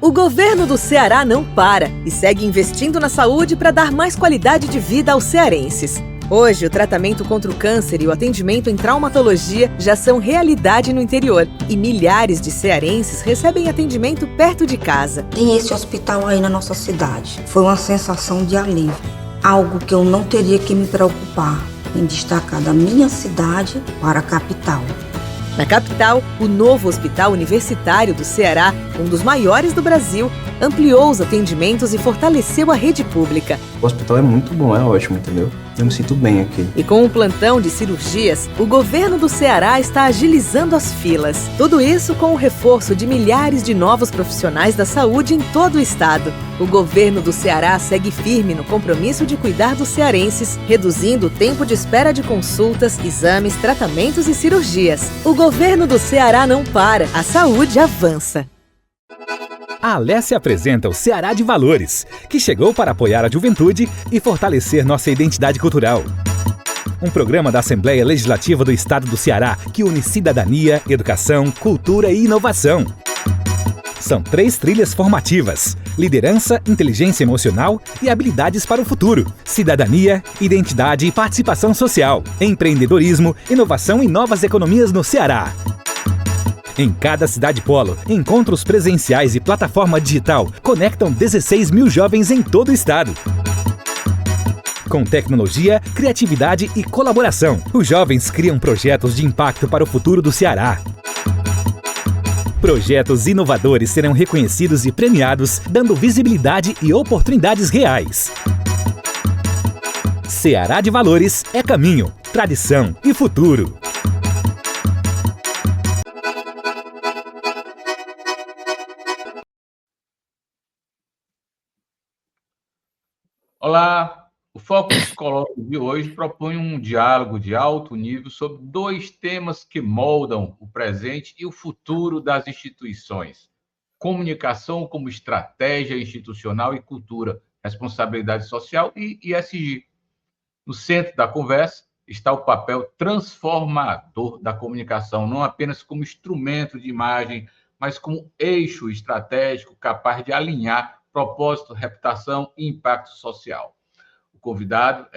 O governo do Ceará não para e segue investindo na saúde para dar mais qualidade de vida aos cearenses. Hoje, o tratamento contra o câncer e o atendimento em traumatologia já são realidade no interior e milhares de cearenses recebem atendimento perto de casa. Tem esse hospital aí na nossa cidade. Foi uma sensação de alívio, algo que eu não teria que me preocupar em destacar da minha cidade para a capital. Na capital, o novo Hospital Universitário do Ceará, um dos maiores do Brasil, ampliou os atendimentos e fortaleceu a rede pública. O hospital é muito bom, é ótimo, entendeu? Eu me sinto bem aqui. E com um plantão de cirurgias, o governo do Ceará está agilizando as filas. Tudo isso com o reforço de milhares de novos profissionais da saúde em todo o estado. O governo do Ceará segue firme no compromisso de cuidar dos cearenses, reduzindo o tempo de espera de consultas, exames, tratamentos e cirurgias. O governo do Ceará não para, a saúde avança. A Alessia apresenta o Ceará de Valores, que chegou para apoiar a juventude e fortalecer nossa identidade cultural. Um programa da Assembleia Legislativa do Estado do Ceará que une cidadania, educação, cultura e inovação. São 3 trilhas formativas: liderança, inteligência emocional e habilidades para o futuro. Cidadania, identidade e participação social. Empreendedorismo, inovação e novas economias no Ceará. Em cada cidade polo, encontros presenciais e plataforma digital conectam 16 mil jovens em todo o estado. Com tecnologia, criatividade e colaboração, os jovens criam projetos de impacto para o futuro do Ceará. Projetos inovadores serão reconhecidos e premiados, dando visibilidade e oportunidades reais. Ceará de Valores é caminho, tradição e futuro. Olá, o Foco Psicológico de hoje propõe um diálogo de alto nível sobre 2 temas que moldam o presente e o futuro das instituições: comunicação como estratégia institucional e cultura, responsabilidade social e ESG. No centro da conversa está o papel transformador da comunicação, não apenas como instrumento de imagem, mas como eixo estratégico capaz de alinhar propósito, reputação e impacto social. O convidado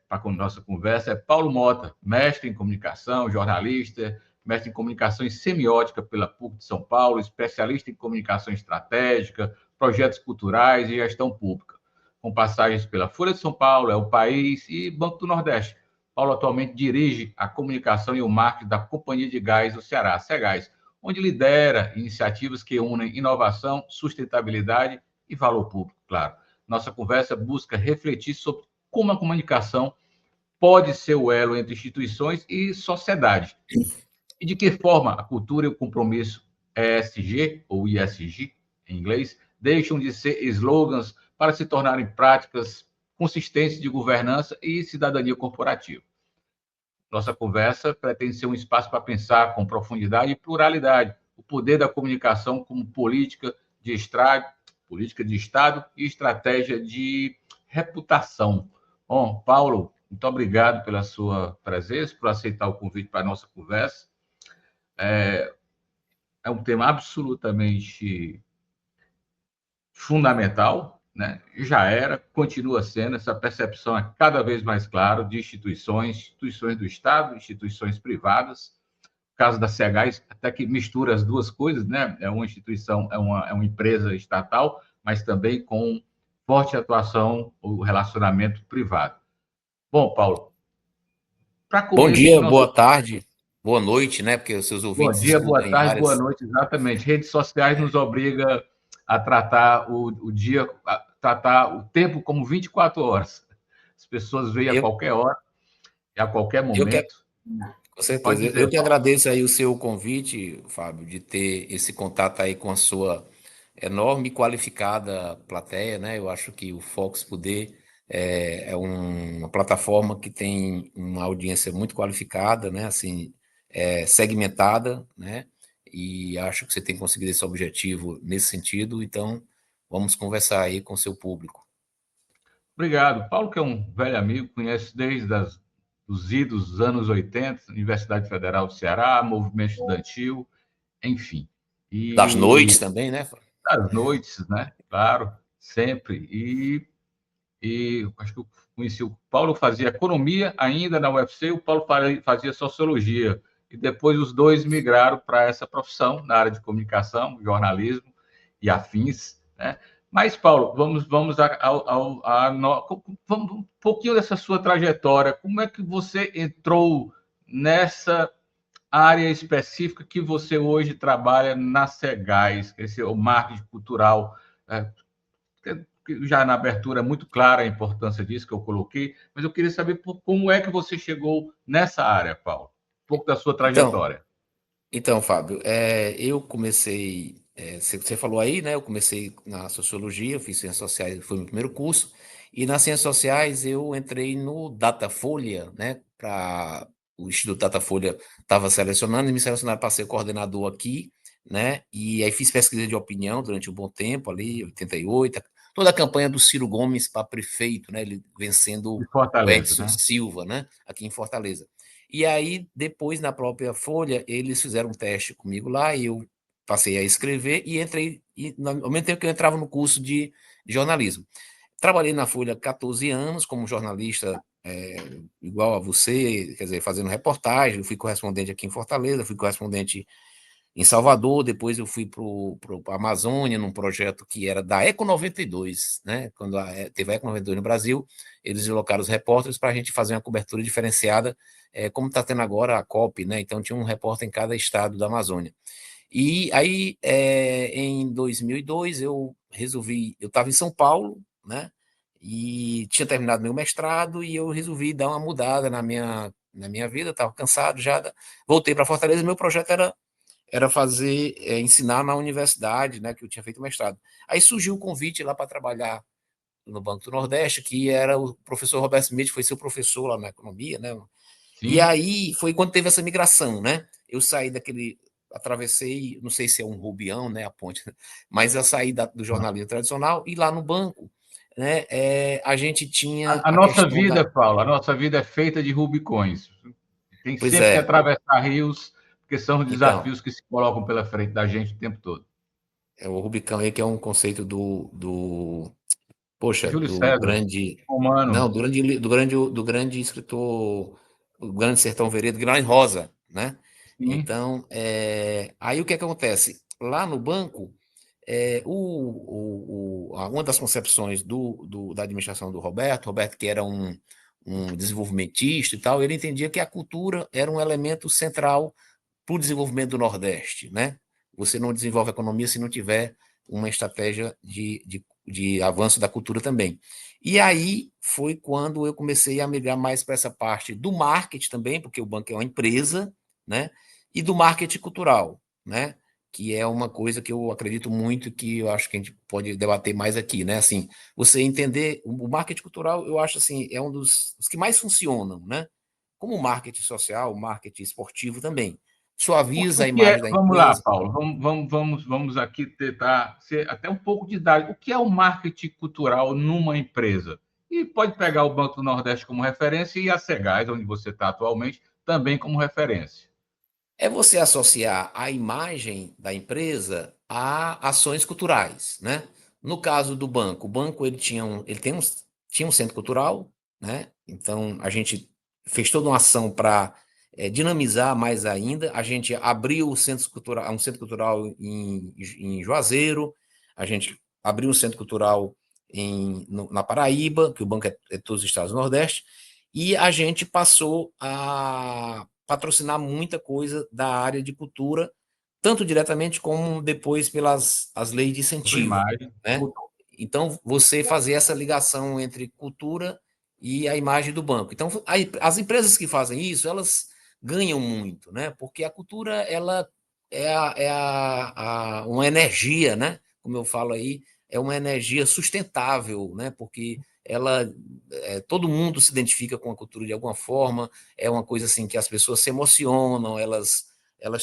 para a nossa conversa é Paulo Mota, mestre em comunicação, jornalista, mestre em comunicação e semiótica pela PUC de São Paulo, especialista em comunicação estratégica, projetos culturais e gestão pública, com passagens pela Folha de São Paulo, O País e Banco do Nordeste. Paulo atualmente dirige a comunicação e o marketing da Companhia de Gás do Ceará, Cegás, onde lidera iniciativas que unem inovação, sustentabilidade e valor público, claro. Nossa conversa busca refletir sobre como a comunicação pode ser o elo entre instituições e sociedade. E de que forma a cultura e o compromisso ESG, ou ESG em inglês, deixam de ser slogans para se tornarem práticas consistentes de governança e cidadania corporativa. Nossa conversa pretende ser um espaço para pensar com profundidade e pluralidade o poder da comunicação como política de Estado e estratégia de reputação. Bom, Paulo, muito obrigado pela sua presença, por aceitar o convite para a nossa conversa. É um tema absolutamente fundamental, né? Já era, continua sendo, essa percepção é cada vez mais clara de instituições do Estado, instituições privadas. No caso da Cegás, até que mistura as duas coisas, né? É uma instituição, é uma empresa estatal, mas também com forte atuação ou relacionamento privado. Bom, Paulo, para começo... Bom dia, boa tarde, boa noite, né? Porque os seus ouvintes... Bom dia, boa tarde, boa noite, exatamente. Redes sociais nos obrigam a tratar o dia, a tratar o tempo como 24 horas. As pessoas veem a qualquer hora e a qualquer momento. Com certeza. Eu que agradeço aí o seu convite, Fábio, de ter esse contato aí com a sua enorme e qualificada plateia, né? Eu acho que o Fox Poder é uma plataforma que tem uma audiência muito qualificada, né? Assim, segmentada, né? E acho que você tem conseguido esse objetivo nesse sentido, então vamos conversar aí com o seu público. Obrigado. Paulo, que é um velho amigo, conhece desde os idos dos anos 80, Universidade Federal do Ceará, movimento estudantil, enfim. Das noites também, né? Às noites, né? Claro, sempre. E acho que eu conheci o Paulo, fazia economia ainda na UFC, o Paulo fazia sociologia. E depois os dois migraram para essa profissão na área de comunicação, jornalismo e afins, né? Mas, Paulo, vamos um pouquinho dessa sua trajetória. Como é que você entrou nessa área específica que você hoje trabalha na Segás, que é o marketing cultural? É, já na abertura é muito clara a importância disso que eu coloquei, mas eu queria saber como é que você chegou nessa área, Paulo. Um pouco da sua Então, trajetória. então, Fábio, eu comecei, você falou aí, né? Eu comecei na sociologia, eu fiz ciências sociais, foi o meu primeiro curso, e nas ciências sociais eu entrei no Datafolha, né? O Instituto Datafolha estava selecionando e me selecionaram para ser coordenador aqui, né? E aí fiz pesquisa de opinião durante um bom tempo ali, 88, toda a campanha do Ciro Gomes para prefeito, né? Ele vencendo De o Fortaleza, Edson né? Silva, né? Aqui em Fortaleza. E aí, depois, na própria Folha, eles fizeram um teste comigo lá, e eu passei a escrever e entrei, e, ao mesmo tempo que eu entrava no curso de jornalismo. Trabalhei na Folha 14 anos como jornalista, igual a você, quer dizer, fazendo reportagem. Eu fui correspondente aqui em Fortaleza, fui correspondente em Salvador, depois eu fui para a Amazônia, num projeto que era da Eco 92, né? Quando teve a Eco 92 no Brasil, eles deslocaram os repórteres para a gente fazer uma cobertura diferenciada, como está tendo agora a COP, né? Então tinha um repórter em cada estado da Amazônia. E aí, em 2002, eu estava em São Paulo, né? E tinha terminado meu mestrado, e eu resolvi dar uma mudada na minha vida, estava cansado já, voltei para Fortaleza. Meu projeto era fazer, ensinar na universidade, né, que eu tinha feito mestrado. Aí surgiu o convite lá para trabalhar no Banco do Nordeste, que era o professor Roberto Smith, foi seu professor lá na economia, né? E Sim. aí foi quando teve essa migração, né? Eu saí atravessei, não sei se é um Rubião, né, a ponte, mas eu saí do jornalismo tradicional, e lá no banco, né, a gente tinha A a nossa questão vida, Paulo, a nossa vida é feita de Rubicões. Tem Pois sempre que é, atravessar rios, porque são os então, desafios que se colocam pela frente da gente o tempo todo. o Rubicão aí, que é um conceito poxa, Júlio do César, grande. romano, Não, do grande escritor, o Grande Sertão Veredas, Guimarães Rosa, né? sim. Então, aí o que acontece? Lá no banco, uma das concepções da administração do Roberto, que era um desenvolvimentista e tal, ele entendia que a cultura era um elemento central para o desenvolvimento do Nordeste, né? Você não desenvolve a economia se não tiver uma estratégia de avanço da cultura também. E aí foi quando eu comecei a migrar mais para essa parte do marketing também, porque o banco é uma empresa, né? E do marketing cultural, né? Que é uma coisa que eu acredito muito, que eu acho que a gente pode debater mais aqui, né? Assim, você entender o marketing cultural, eu acho assim, é um dos que mais funcionam, né? Como o marketing social, o marketing esportivo também. Suaviza O a que é, imagem da vamos lá, empresa. Paulo, vamos aqui tentar ser até um pouco didático. O que é o marketing cultural numa empresa? E pode pegar o Banco do Nordeste como referência e a Segás, onde você está atualmente, também como referência. É você associar a imagem da empresa a ações culturais, né? No caso do banco, o banco tinha um centro cultural, né? Então a gente fez toda uma ação para dinamizar mais ainda. A gente abriu um centro cultural em Juazeiro, a gente abriu um centro cultural na Paraíba, que o banco é todos os estados do Nordeste, e a gente passou a patrocinar muita coisa da área de cultura, tanto diretamente como depois pelas as leis de Sua incentivo, imagem. né? Então, você fazer essa ligação entre cultura e a imagem do banco. Então, as empresas que fazem isso, elas ganham muito, né? Porque a cultura, ela uma energia, né? Como eu falo aí, é uma energia sustentável, né? Porque todo mundo se identifica com a cultura de alguma forma, é uma coisa assim que as pessoas se emocionam, elas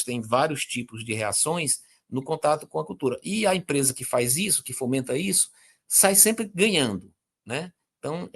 têm vários tipos de reações no contato com a cultura. E a empresa que faz isso, que fomenta isso, sai sempre ganhando, né? Então,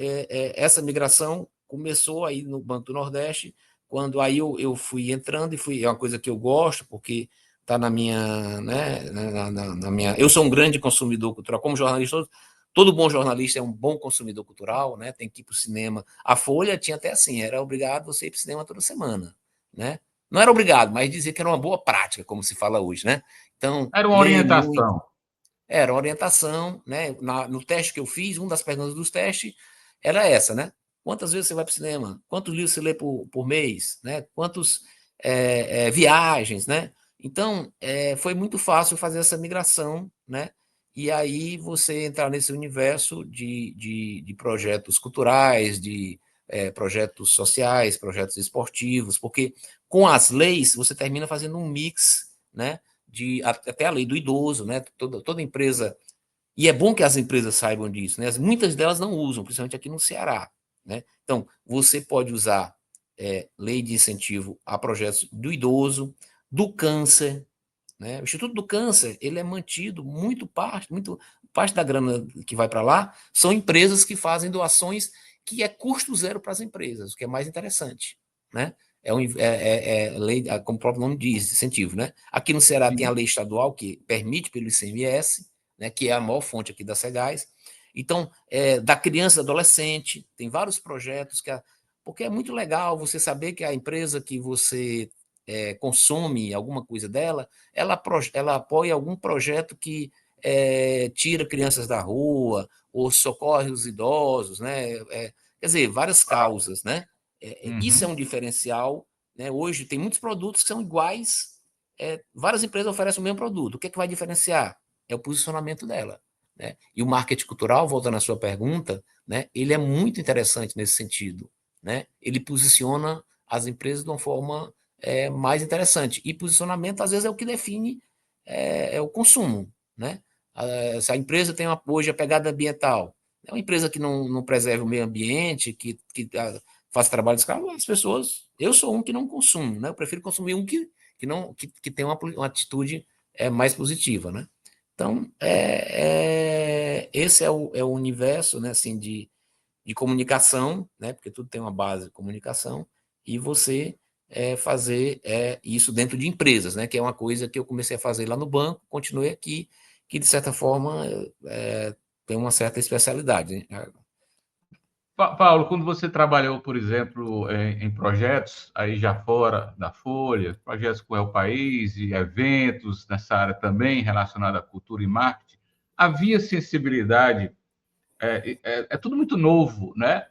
essa migração começou aí no Banco do Nordeste, quando aí eu fui entrando, é uma coisa que eu gosto, porque tá na minha, né, na minha... Eu sou um grande consumidor cultural, como jornalista, todo bom jornalista é um bom consumidor cultural, né? Tem que ir para o cinema. A Folha tinha até assim, era obrigado você ir para o cinema toda semana, né? Não era obrigado, mas dizia que era uma boa prática, como se fala hoje, né? Então, Era uma ler muito. orientação. Era orientação, né? No teste que eu fiz, uma das perguntas dos testes era essa, né? Quantas vezes você vai para o cinema? Quantos livros você lê por mês? Né? Quantos viagens, né? Então, foi muito fácil fazer essa migração, né? E aí você entrar nesse universo de projetos culturais, de projetos sociais, projetos esportivos, porque com as leis você termina fazendo um mix, né? Até a lei do idoso, né? Toda empresa, e é bom que as empresas saibam disso, né? Muitas delas não usam, principalmente aqui no Ceará, né? Então, você pode usar lei de incentivo a projetos do idoso, do câncer, né? O Instituto do Câncer, ele é mantido, muito parte da grana que vai para lá são empresas que fazem doações que é custo zero para as empresas, o que é mais interessante, né? Lei, como o próprio nome diz, incentivo, né? Aqui no Ceará tem a lei estadual que permite pelo ICMS, né, que é a maior fonte aqui da Cegás. Então, da criança e adolescente, tem vários projetos porque é muito legal você saber que a empresa que você consome alguma coisa dela, ela apoia algum projeto que tira crianças da rua, ou socorre os idosos, né? Quer dizer, várias causas, né? Isso é um diferencial, né? Hoje tem muitos produtos que são iguais, várias empresas oferecem o mesmo produto. O que é que vai diferenciar? É o posicionamento dela, né? E o marketing cultural, voltando à sua pergunta, né? Ele é muito interessante nesse sentido, né? Ele posiciona as empresas de uma forma mais interessante. E posicionamento, às vezes, é o que define o consumo, né? Se a empresa tem hoje a pegada ambiental, é uma empresa que não preserva o meio ambiente, que faz trabalho escravo, as pessoas... Eu sou um que não consumo, né? Eu prefiro consumir um que tem uma atitude mais positiva, né? Então, esse é o universo, né, assim, de comunicação, né? Porque tudo tem uma base de comunicação, e você fazer isso dentro de empresas, né? Que é uma coisa que eu comecei a fazer lá no banco, continuei aqui, que de certa forma tem uma certa especialidade, né? Paulo, quando você trabalhou, por exemplo, em projetos aí já fora da Folha, projetos com El País e eventos nessa área também relacionada à cultura e marketing, havia sensibilidade. É tudo muito novo, né?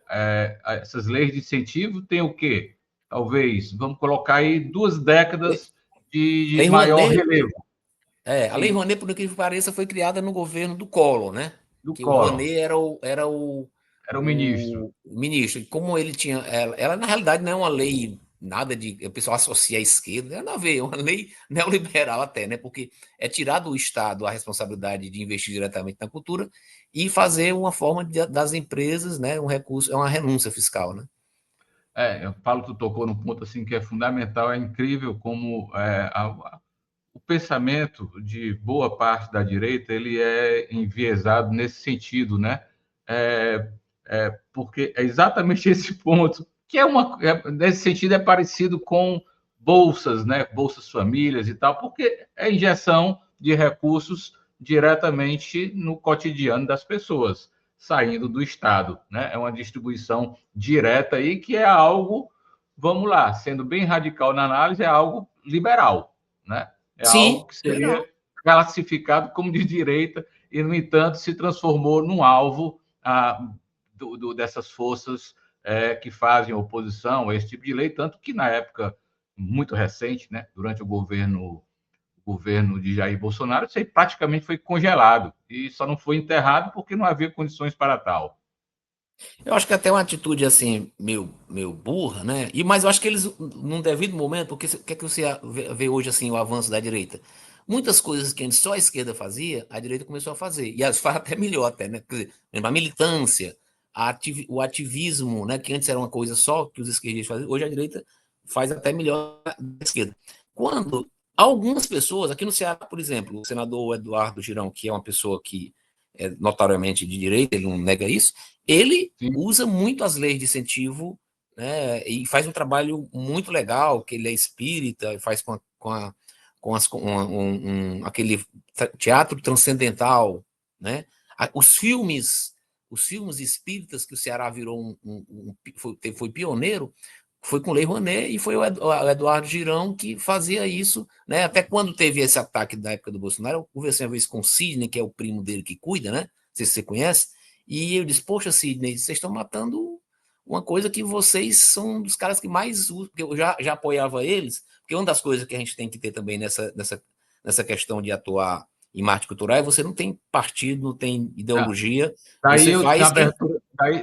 Essas leis de incentivo têm o quê? Talvez, vamos colocar aí 2 décadas de Lei maior Rouanet, relevo. a Lei Sim, Rouanet, por incrível que pareça, foi criada no governo do Collor, né? do Que o Collor. Rouanet era Era o ministro. o ministro. E como ele tinha... Ela, na realidade, não é uma lei nada de... O pessoal associa à esquerda, não tem nada a ver, é uma lei neoliberal até, né? Porque é tirar do Estado a responsabilidade de investir diretamente na cultura e fazer uma forma das empresas, né? Um recurso, é uma renúncia fiscal, né? Eu falo, tu tocou num ponto assim que é fundamental, é incrível como o pensamento de boa parte da direita ele é enviesado nesse sentido, né? Porque é exatamente esse ponto que nesse sentido é parecido com bolsas, né? Bolsas famílias e tal, porque é injeção de recursos diretamente no cotidiano das pessoas, saindo do Estado, né? É uma distribuição direta aí que é algo, vamos lá, sendo bem radical na análise, é algo liberal, né? É algo Sim, que liberal. seria classificado como de direita e, no entanto, se transformou num alvo dessas forças que fazem oposição a esse tipo de lei, tanto que na época muito recente, né, durante o governo de Jair Bolsonaro, isso aí praticamente foi congelado e só não foi enterrado porque não havia condições para tal. Eu acho que até uma atitude assim, meio burra, né? Mas eu acho que eles, num devido momento, porque o que é que você vê hoje assim, o avanço da direita? Muitas coisas que antes só a esquerda fazia, a direita começou a fazer. E as faz até melhor, até, né? Quer dizer, a militância, o ativismo, né? Que antes era uma coisa só que os esquerdistas faziam, hoje a direita faz até melhor da esquerda. Quando algumas pessoas, aqui no Ceará, por exemplo, o senador Eduardo Girão, que é uma pessoa que é notoriamente de direita, ele não nega isso, ele Sim. usa muito as leis de incentivo, né, e faz um trabalho muito legal, que ele é espírita, faz aquele teatro transcendental, né? Os filmes espíritas que o Ceará virou foi pioneiro, foi com Lei Rouanet, e foi o Eduardo Girão que fazia isso, né? Até quando teve esse ataque da época do Bolsonaro, eu conversei uma vez com o Sidney, que é o primo dele que cuida, né? Não sei se você conhece, e eu disse, poxa, Sidney, vocês estão matando uma coisa que vocês são um dos caras que mais usam, porque eu já apoiava eles, porque uma das coisas que a gente tem que ter também nessa questão de atuar em marketing cultural é você não tem partido, não tem ideologia, você faz...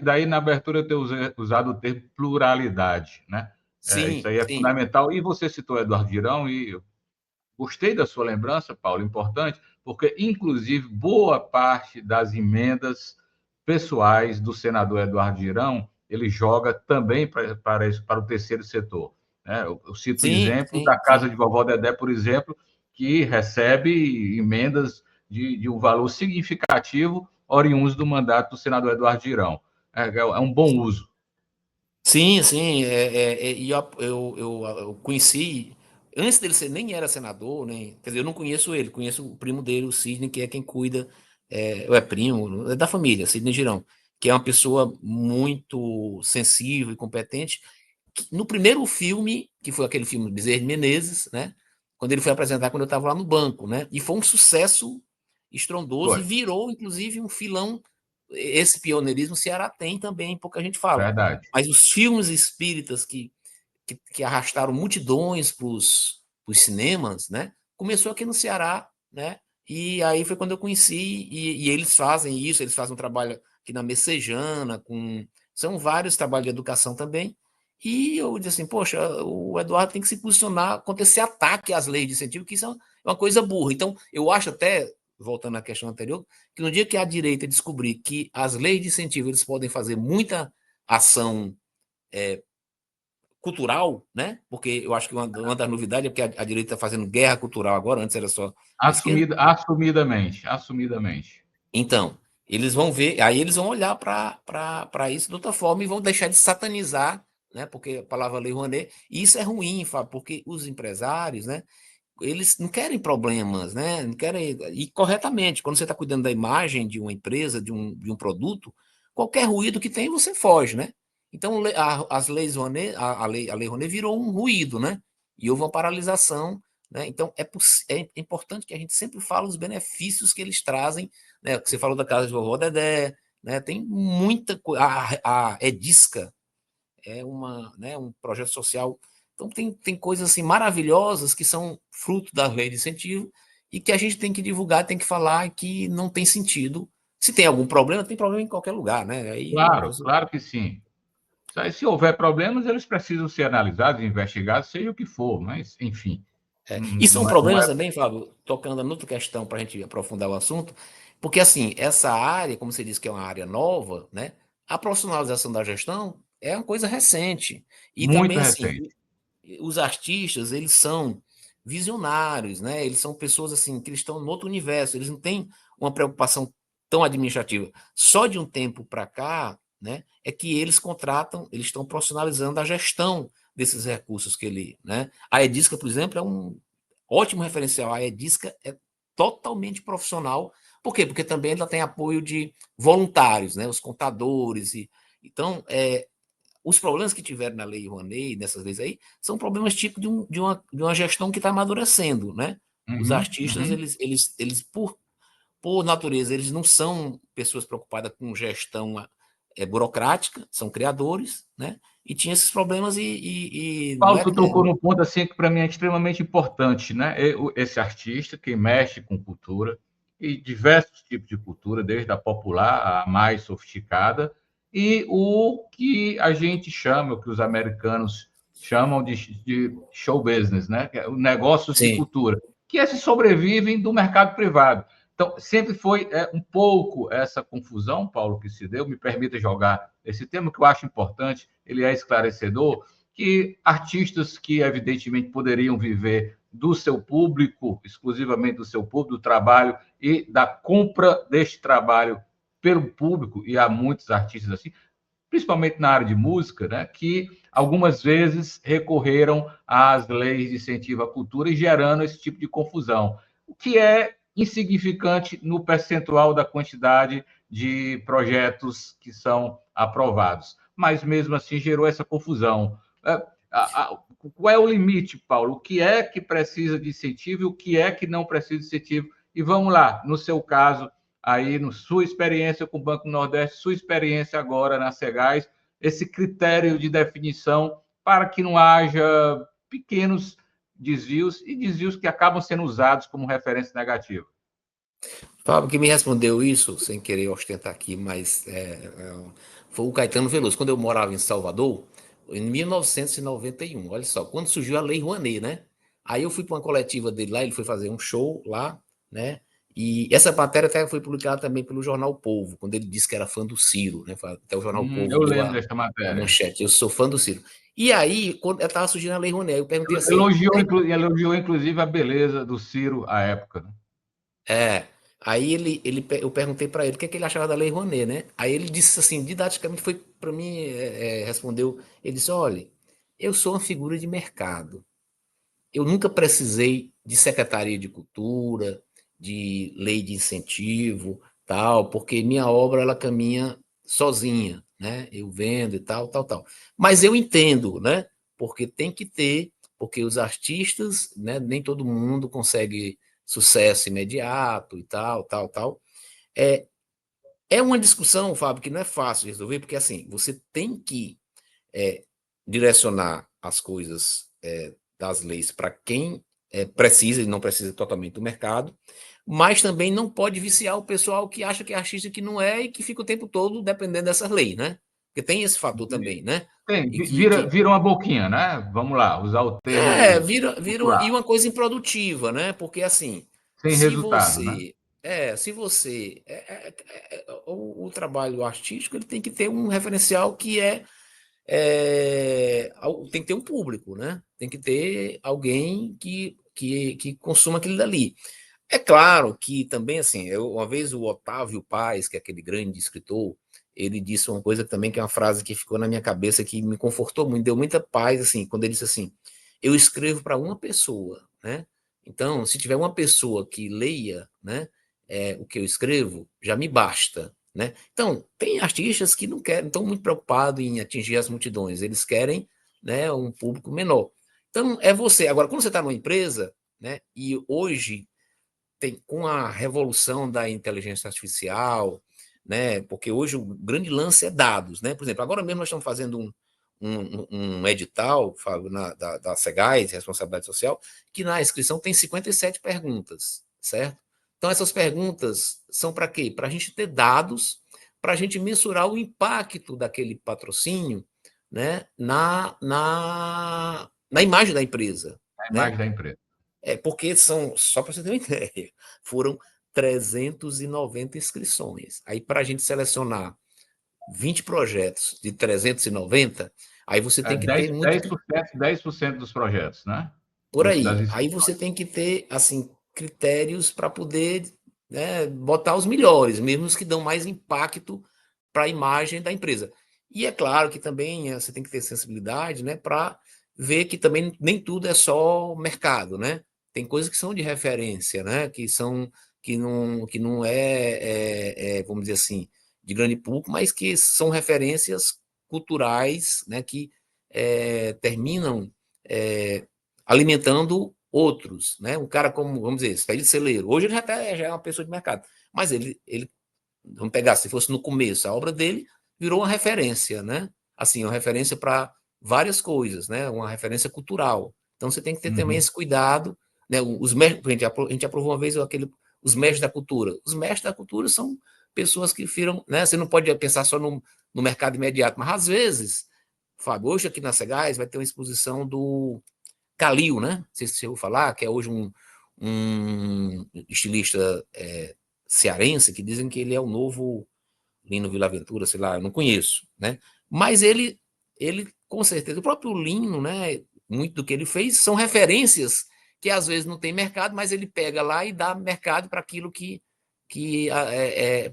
Daí na abertura eu ter usado o termo pluralidade, né? Sim, isso aí é sim. fundamental. E você citou Eduardo Girão, e eu gostei da sua lembrança, Paulo, importante, porque, inclusive, boa parte das emendas pessoais do senador Eduardo Girão, ele joga também para o terceiro setor, né? Eu cito o exemplo da Casa de Vovó Dedé, por exemplo, que recebe emendas de um valor significativo oriundos do mandato do senador Eduardo Girão. É um bom uso. Sim, sim. E eu conheci, antes dele ser, nem era senador, né? Quer dizer, eu não conheço ele, conheço o primo dele, o Sidney, que é quem cuida, primo, é da família, Sidney Girão, que é uma pessoa muito sensível e competente. No primeiro filme, que foi aquele filme Bezerra de Menezes, né? Quando ele foi apresentar, quando eu estava lá no banco, né? E foi um sucesso estrondoso e virou, inclusive, um filão. Esse pioneirismo o Ceará tem também, pouca gente fala. Verdade. Mas os filmes espíritas que arrastaram multidões para os cinemas, né? Começou aqui no Ceará, né? E aí foi quando eu conheci, e eles fazem isso, eles fazem um trabalho aqui na Messejana, são vários trabalhos de educação também. E eu disse assim, poxa, o Eduardo tem que se posicionar contra esse ataque às leis de incentivo, que isso é uma coisa burra. Então, eu acho até, voltando à questão anterior, que no dia que a direita descobrir que as leis de incentivo eles podem fazer muita ação cultural, né? Porque eu acho que uma das novidades é porque a direita está fazendo guerra cultural agora, antes era só a esquerda. Assumidamente. Então, eles vão ver, aí eles vão olhar para isso de outra forma e vão deixar de satanizar, né? Porque a palavra Lei Rouanet, e isso é ruim, Fábio, porque os empresários, né? Eles não querem problemas, né? Não querem, e corretamente, quando você está cuidando da imagem de uma empresa, de um produto, qualquer ruído que tem, você foge, né? Então, as leis Rouanet, a lei Rouanet virou um ruído, né? E houve uma paralisação, né? Então, é importante que a gente sempre fale os benefícios que eles trazem, né? Você falou da Casa de Vovó Dedé, né? Tem muita coisa. A Edisca é um projeto social. Então, tem coisas assim maravilhosas que são fruto da lei de incentivo e que a gente tem que divulgar, tem que falar que não tem sentido. Se tem algum problema, tem problema em qualquer lugar, né? Aí, Claro que sim. Se houver problemas, eles precisam ser analisados, investigados, seja o que for, mas, enfim. E são problemas também, Fábio, tocando em outra questão para a gente aprofundar o assunto, porque, assim, essa área, como você disse que é uma área nova, né? A profissionalização da gestão é uma coisa recente. E Muito também, assim, recente. os artistas, eles são visionários, né? Eles são pessoas, assim, que eles estão no outro universo, eles não têm uma preocupação tão administrativa. Só de um tempo para cá, né, é que eles eles estão profissionalizando a gestão desses recursos que ele, né? A Edisca, por exemplo, é um ótimo referencial. A Edisca é totalmente profissional. Por quê? Porque também ela tem apoio de voluntários, né? Os contadores. Então, os problemas que tiveram na Lei Rouanet, nessas leis aí, são problemas típicos de uma gestão que está amadurecendo, né? Os artistas, eles por natureza, eles não são pessoas preocupadas com gestão burocrática, são criadores, né? E tinha esses problemas Paulo, tu tocou num ponto assim que para mim é extremamente importante, né? Esse artista que mexe com cultura e diversos tipos de cultura, desde a popular à mais sofisticada, e o que a gente chama, o que os americanos chamam de show business, né? Que é o negócios de cultura, que esses sobrevivem do mercado privado. Então, sempre foi um pouco essa confusão, Paulo, que se deu. Me permita jogar esse tema, que eu acho importante, ele é esclarecedor, que artistas que, evidentemente, poderiam viver do seu público, exclusivamente do seu público, do trabalho e da compra deste trabalho pelo público, e há muitos artistas assim, principalmente na área de música, né, que algumas vezes recorreram às leis de incentivo à cultura e gerando esse tipo de confusão, o que é insignificante no percentual da quantidade de projetos que são aprovados. Mas mesmo assim gerou essa confusão. Qual é o limite, Paulo? O que é que precisa de incentivo e o que é que não precisa de incentivo? E vamos lá, no seu caso, aí, na sua experiência com o Banco do Nordeste, sua experiência agora na Segás, esse critério de definição para que não haja pequenos desvios e desvios que acabam sendo usados como referência negativa. Fábio, que me respondeu isso, sem querer ostentar aqui, mas foi o Caetano Veloso. Quando eu morava em Salvador, em 1991, olha só, quando surgiu a Lei Rouanet, né? Aí eu fui para uma coletiva dele lá, ele foi fazer um show lá, né? E essa matéria até foi publicada também pelo Jornal Povo, quando ele disse que era fã do Ciro, né? Até o Jornal Povo Eu deu lembro dessa a matéria. manchete, eu sou fã do Ciro. E aí, quando estava surgindo a Lei Rouanet, eu perguntei assim... Elogiou, inclusive, a beleza do Ciro à época. Né? Aí eu perguntei para ele o que ele achava da Lei Rouanet, né? Aí ele disse assim, didaticamente, foi para mim, respondeu, ele disse, olha, eu sou uma figura de mercado. Eu nunca precisei de Secretaria de Cultura, de lei de incentivo, tal, porque minha obra ela caminha sozinha, né? Eu vendo e tal, tal, tal. Mas eu entendo, né? Porque tem que ter, porque os artistas, né? Nem todo mundo consegue sucesso imediato e tal, tal, tal. É, é uma discussão, Fábio, que não é fácil de resolver, porque assim, você tem que direcionar as coisas das leis para quem precisa e não precisa totalmente do mercado, mas também não pode viciar o pessoal que acha que é artista e que não é e que fica o tempo todo dependendo dessas leis, né? Porque tem esse fator também, né? Tem, E vira uma boquinha, né? Vamos lá, usar o termo e cultural, uma coisa improdutiva, né? Porque assim, sem se resultado, né? você se você o trabalho artístico ele tem que ter um referencial que tem que ter um público, né? Tem que ter alguém que consuma aquilo dali. É claro que também, assim, uma vez o Otávio Paz, que é aquele grande escritor, ele disse uma coisa também, que é uma frase que ficou na minha cabeça, que me confortou muito, deu muita paz, assim, quando ele disse assim, eu escrevo para uma pessoa, né? Então, se tiver uma pessoa que leia, né, o que eu escrevo, já me basta, né? Então, tem artistas que não querem, estão muito preocupados em atingir as multidões, eles querem, né, um público menor. Então, é você. Agora, quando você está numa empresa, né, e hoje com a revolução da inteligência artificial, né? Porque hoje o grande lance é dados, né? Por exemplo, agora mesmo nós estamos fazendo um edital da Segás, Responsabilidade Social, que na inscrição tem 57 perguntas, certo? Então, essas perguntas são para quê? Para a gente ter dados, para a gente mensurar o impacto daquele patrocínio, né, na imagem da empresa, A né? imagem da empresa. Porque só para você ter uma ideia, foram 390 inscrições. Aí, para a gente selecionar 20 projetos de 390, aí você tem que ter muito. 10% dos projetos, né? Por Das aí. Aí você inscrições. tem que ter, assim, critérios para poder, né, botar os melhores, mesmo os que dão mais impacto para a imagem da empresa. E é claro que também você tem que ter sensibilidade, né, para ver que também nem tudo é só mercado, né? Tem coisas que são de referência, né? Que não vamos dizer assim, de grande público, mas que são referências culturais, né? Que terminam alimentando outros, né? Um cara como, vamos dizer, Félix Celeiro, hoje ele já é uma pessoa de mercado, mas ele, vamos pegar, se fosse no começo, a obra dele virou uma referência, né? Assim, uma referência para várias coisas, né? Uma referência cultural. Então você tem que ter também esse cuidado, né? A gente aprovou uma vez os mestres da cultura. Os mestres da cultura são pessoas que viram, né? Você não pode pensar só no mercado imediato, mas às vezes, Fábio, hoje aqui na Segás vai ter uma exposição do Calil, né? Não sei se você ouviu falar, que é hoje um estilista cearense, que dizem que ele é o novo Lino Villaventura, sei lá, eu não conheço, né? Mas ele com certeza, o próprio Lino, né? Muito do que ele fez são referências que às vezes não tem mercado, mas ele pega lá e dá mercado para aquilo que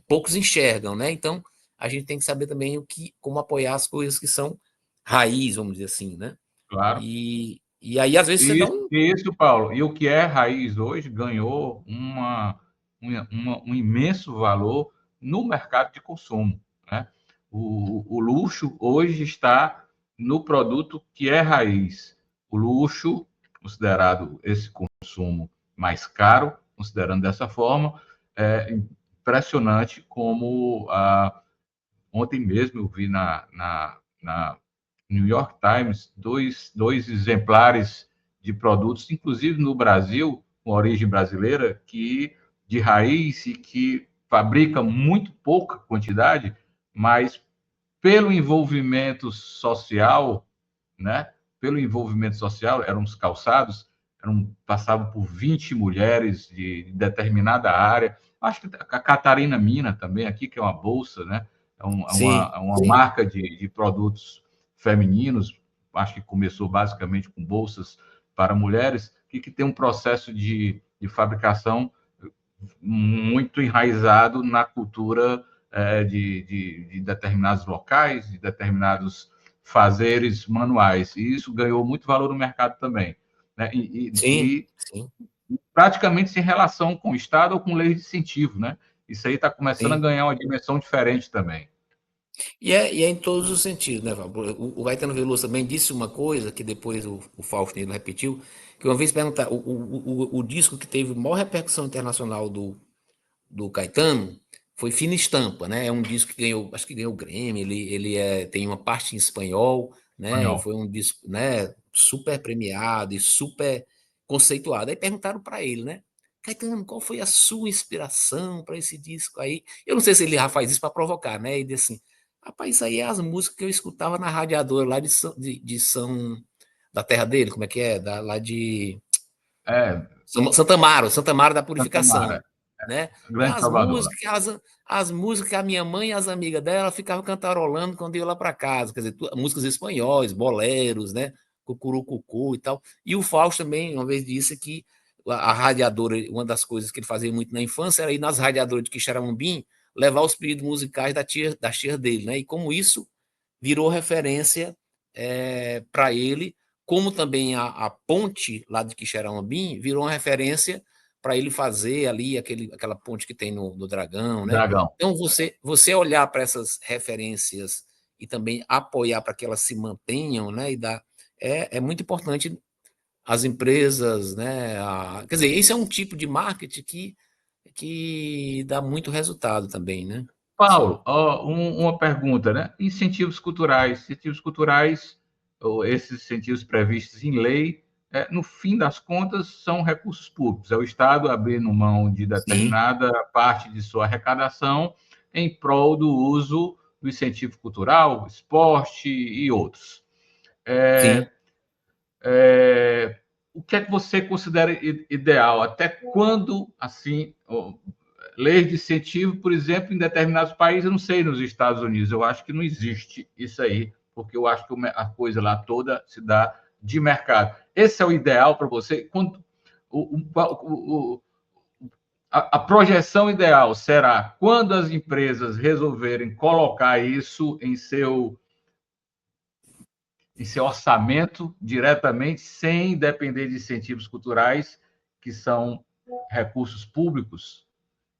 poucos enxergam, né? Então, a gente tem que saber também como apoiar as coisas que são raiz, vamos dizer assim, né? Claro. E aí, às vezes, você dá um... Isso, Paulo. E o que é raiz hoje ganhou um imenso valor no mercado de consumo, né? O luxo hoje está no produto que é raiz. O luxo, considerado esse consumo mais caro, considerando dessa forma, é impressionante como ontem mesmo eu vi na New York Times dois exemplares de produtos, inclusive no Brasil, com origem brasileira, que de raiz e que fabrica muito pouca quantidade, mas pelo envolvimento social, né? Pelo envolvimento social, eram os calçados, passavam por 20 mulheres de determinada área. Acho que a Catarina Mina também, aqui, que é uma bolsa, né? Sim, É uma sim. marca de produtos femininos, acho que começou basicamente com bolsas para mulheres, que tem um processo de fabricação muito enraizado na cultura de determinados locais, de determinados fazeres manuais. E isso ganhou muito valor no mercado também. Né? Sim, sim, Praticamente sem relação com o Estado ou com leis de incentivo. Né? Isso aí está começando a sim. ganhar uma dimensão diferente também. E é em todos os sentidos, né, Fábio? O Caetano Veloso também disse uma coisa que depois o Fausto ele repetiu, que uma vez perguntar, o disco que teve maior repercussão internacional do Caetano foi Fina Estampa, né? É um disco que ganhou, acho que ganhou o Grammy, tem uma parte em espanhol, né? E Espanhol. foi um disco, né, super premiado e super conceituado. Aí perguntaram para ele, né? Caetano, qual foi a sua inspiração para esse disco aí? Eu não sei se ele já faz isso para provocar, né? E disse assim, rapaz, isso aí é as músicas que eu escutava na radiadora lá de São da terra dele, como é que é? Lá de É, Santa Amaro da Santa Purificação, Mara, né? Grande As Salvador. músicas, as músicas que a minha mãe e as amigas dela ficavam cantarolando quando ia lá para casa, quer dizer, músicas espanhóis, boleros, né? Cucurucucu e tal. E o Fausto também, uma vez disse que a radiadora, uma das coisas que ele fazia muito na infância era ir nas radiadoras de Quixeramobim levar os pedidos musicais das tias dele, né? E como isso virou referência para ele, como também a ponte lá de Quixeramobim virou uma referência para ele fazer ali aquela ponte que tem no Dragão, né? Dragão. Então, você olhar para essas referências e também apoiar para que elas se mantenham, né? É muito importante as empresas, né? Quer dizer, esse é um tipo de marketing que dá muito resultado também, né? Paulo, uma pergunta, né? Incentivos culturais. Incentivos culturais, ou esses incentivos previstos em lei, no fim das contas, são recursos públicos. É o Estado abrindo mão de Sim, determinada parte de sua arrecadação em prol do uso do incentivo cultural, esporte e outros. sim. O que é que você considera ideal? Até quando, assim, leis de incentivo, por exemplo, em determinados países, eu não sei, nos Estados Unidos, eu acho que não existe isso aí, porque eu acho que a coisa lá toda se dá de mercado. Esse é o ideal para você? Quando a projeção ideal será quando as empresas resolverem colocar isso em seu orçamento diretamente, sem depender de incentivos culturais, que são recursos públicos.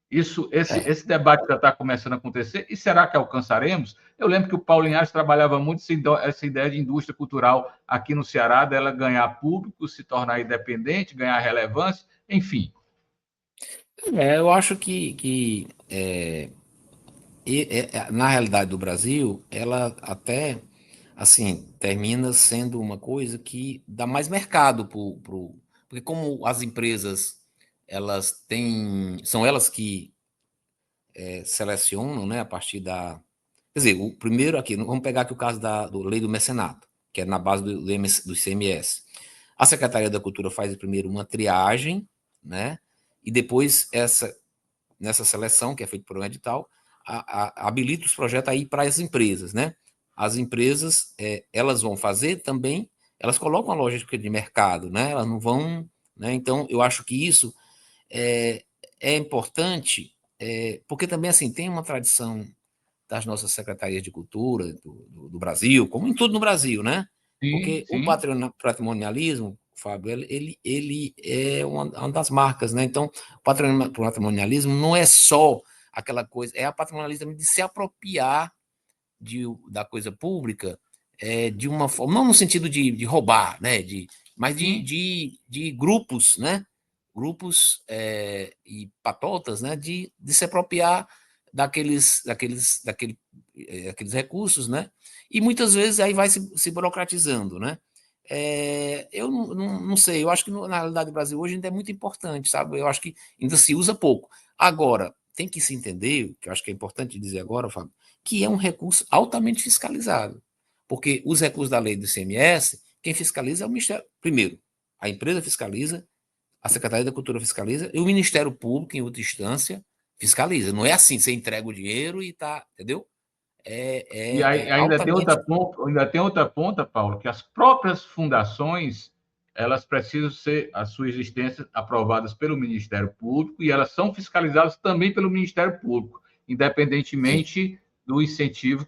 Esse debate já está começando a acontecer, e será que alcançaremos? Eu lembro que o Paulo Linhares trabalhava muito essa ideia de indústria cultural aqui no Ceará, dela ganhar público, se tornar independente, ganhar relevância, enfim. Eu acho que na realidade do Brasil, ela até assim termina sendo uma coisa que dá mais mercado porque como as empresas elas têm, são elas que selecionam, né, a partir quer dizer, o primeiro aqui, vamos pegar aqui o caso do lei do mecenato, que é na base do ICMS. A Secretaria da Cultura faz primeiro uma triagem, né, e depois nessa seleção, que é feita por um edital, habilita os projetos aí para as empresas, né? As empresas, elas vão fazer também, elas colocam a lógica de mercado, né? Elas não vão, né? Então, eu acho que isso é importante, porque também, assim, tem uma tradição das nossas secretarias de cultura do Brasil, como em tudo no Brasil, né? Sim, Porque o sim. patrimonialismo, Fábio, ele é uma das marcas, né? Então, o patrimonialismo não é só aquela coisa, é a patrimonialismo de se apropriar da coisa pública de uma forma, não no sentido de roubar, né? Mas Sim. de grupos, né? Grupos e patotas, né? De se apropriar daqueles recursos, né? E muitas vezes aí vai se burocratizando, né? Eu não sei, eu acho que na realidade do Brasil hoje ainda é muito importante, sabe? Eu acho que ainda se usa pouco. Agora, tem que se entender, que eu acho que é importante dizer agora, Fábio, que é um recurso altamente fiscalizado. Porque os recursos da lei do ICMS, quem fiscaliza é o Ministério. Primeiro, a empresa fiscaliza, a Secretaria da Cultura fiscaliza, e o Ministério Público, em outra instância, fiscaliza. Não é assim, você entrega o dinheiro e tá, entendeu? E aí, Altamente. ainda tem outra ponta, Paulo, que as próprias fundações elas precisam ser a sua existência aprovadas pelo Ministério Público e elas são fiscalizadas também pelo Ministério Público, Sim. independentemente do incentivo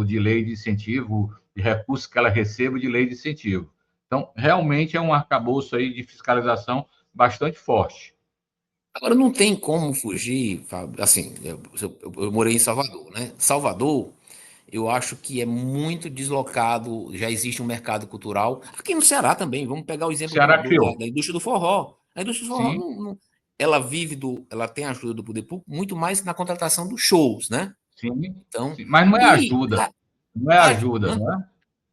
de lei de incentivo, de recursos que ela receba de lei de incentivo. Então, realmente é um arcabouço aí de fiscalização bastante forte. Agora, não tem como fugir, Fábio. Assim, eu morei em Salvador, né? Salvador, eu acho que é muito deslocado, já existe um mercado cultural. Aqui no Ceará também, vamos pegar o O exemplo Ceará da criou. indústria do forró. A indústria do forró, Sim, ela ela tem a ajuda do poder público muito mais na contratação dos shows, né? sim, Então, sim. Mas não é e ajuda. Não é ajuda, hã? não é?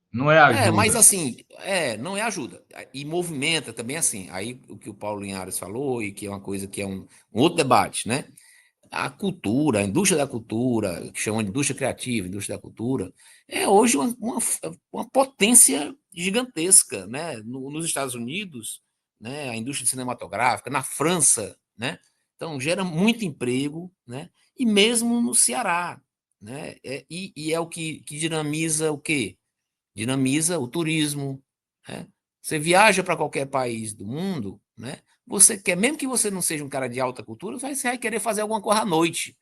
Não é Mas ajuda. assim, não é ajuda. E movimenta também assim. Aí o que o Paulo Linhares falou, e que é uma coisa que é um outro debate, né? A cultura, a indústria da cultura, que chamam de indústria criativa, indústria da cultura, é hoje uma potência gigantesca, né? Nos Estados Unidos, né? A indústria cinematográfica, na França, né? Então, gera muito emprego, né? E mesmo no Ceará, né? E é o que dinamiza o quê? Dinamiza o turismo, né? Você viaja para qualquer país do mundo, né? Você quer, mesmo que você não seja um cara de alta cultura, você vai querer fazer alguma coisa à noite.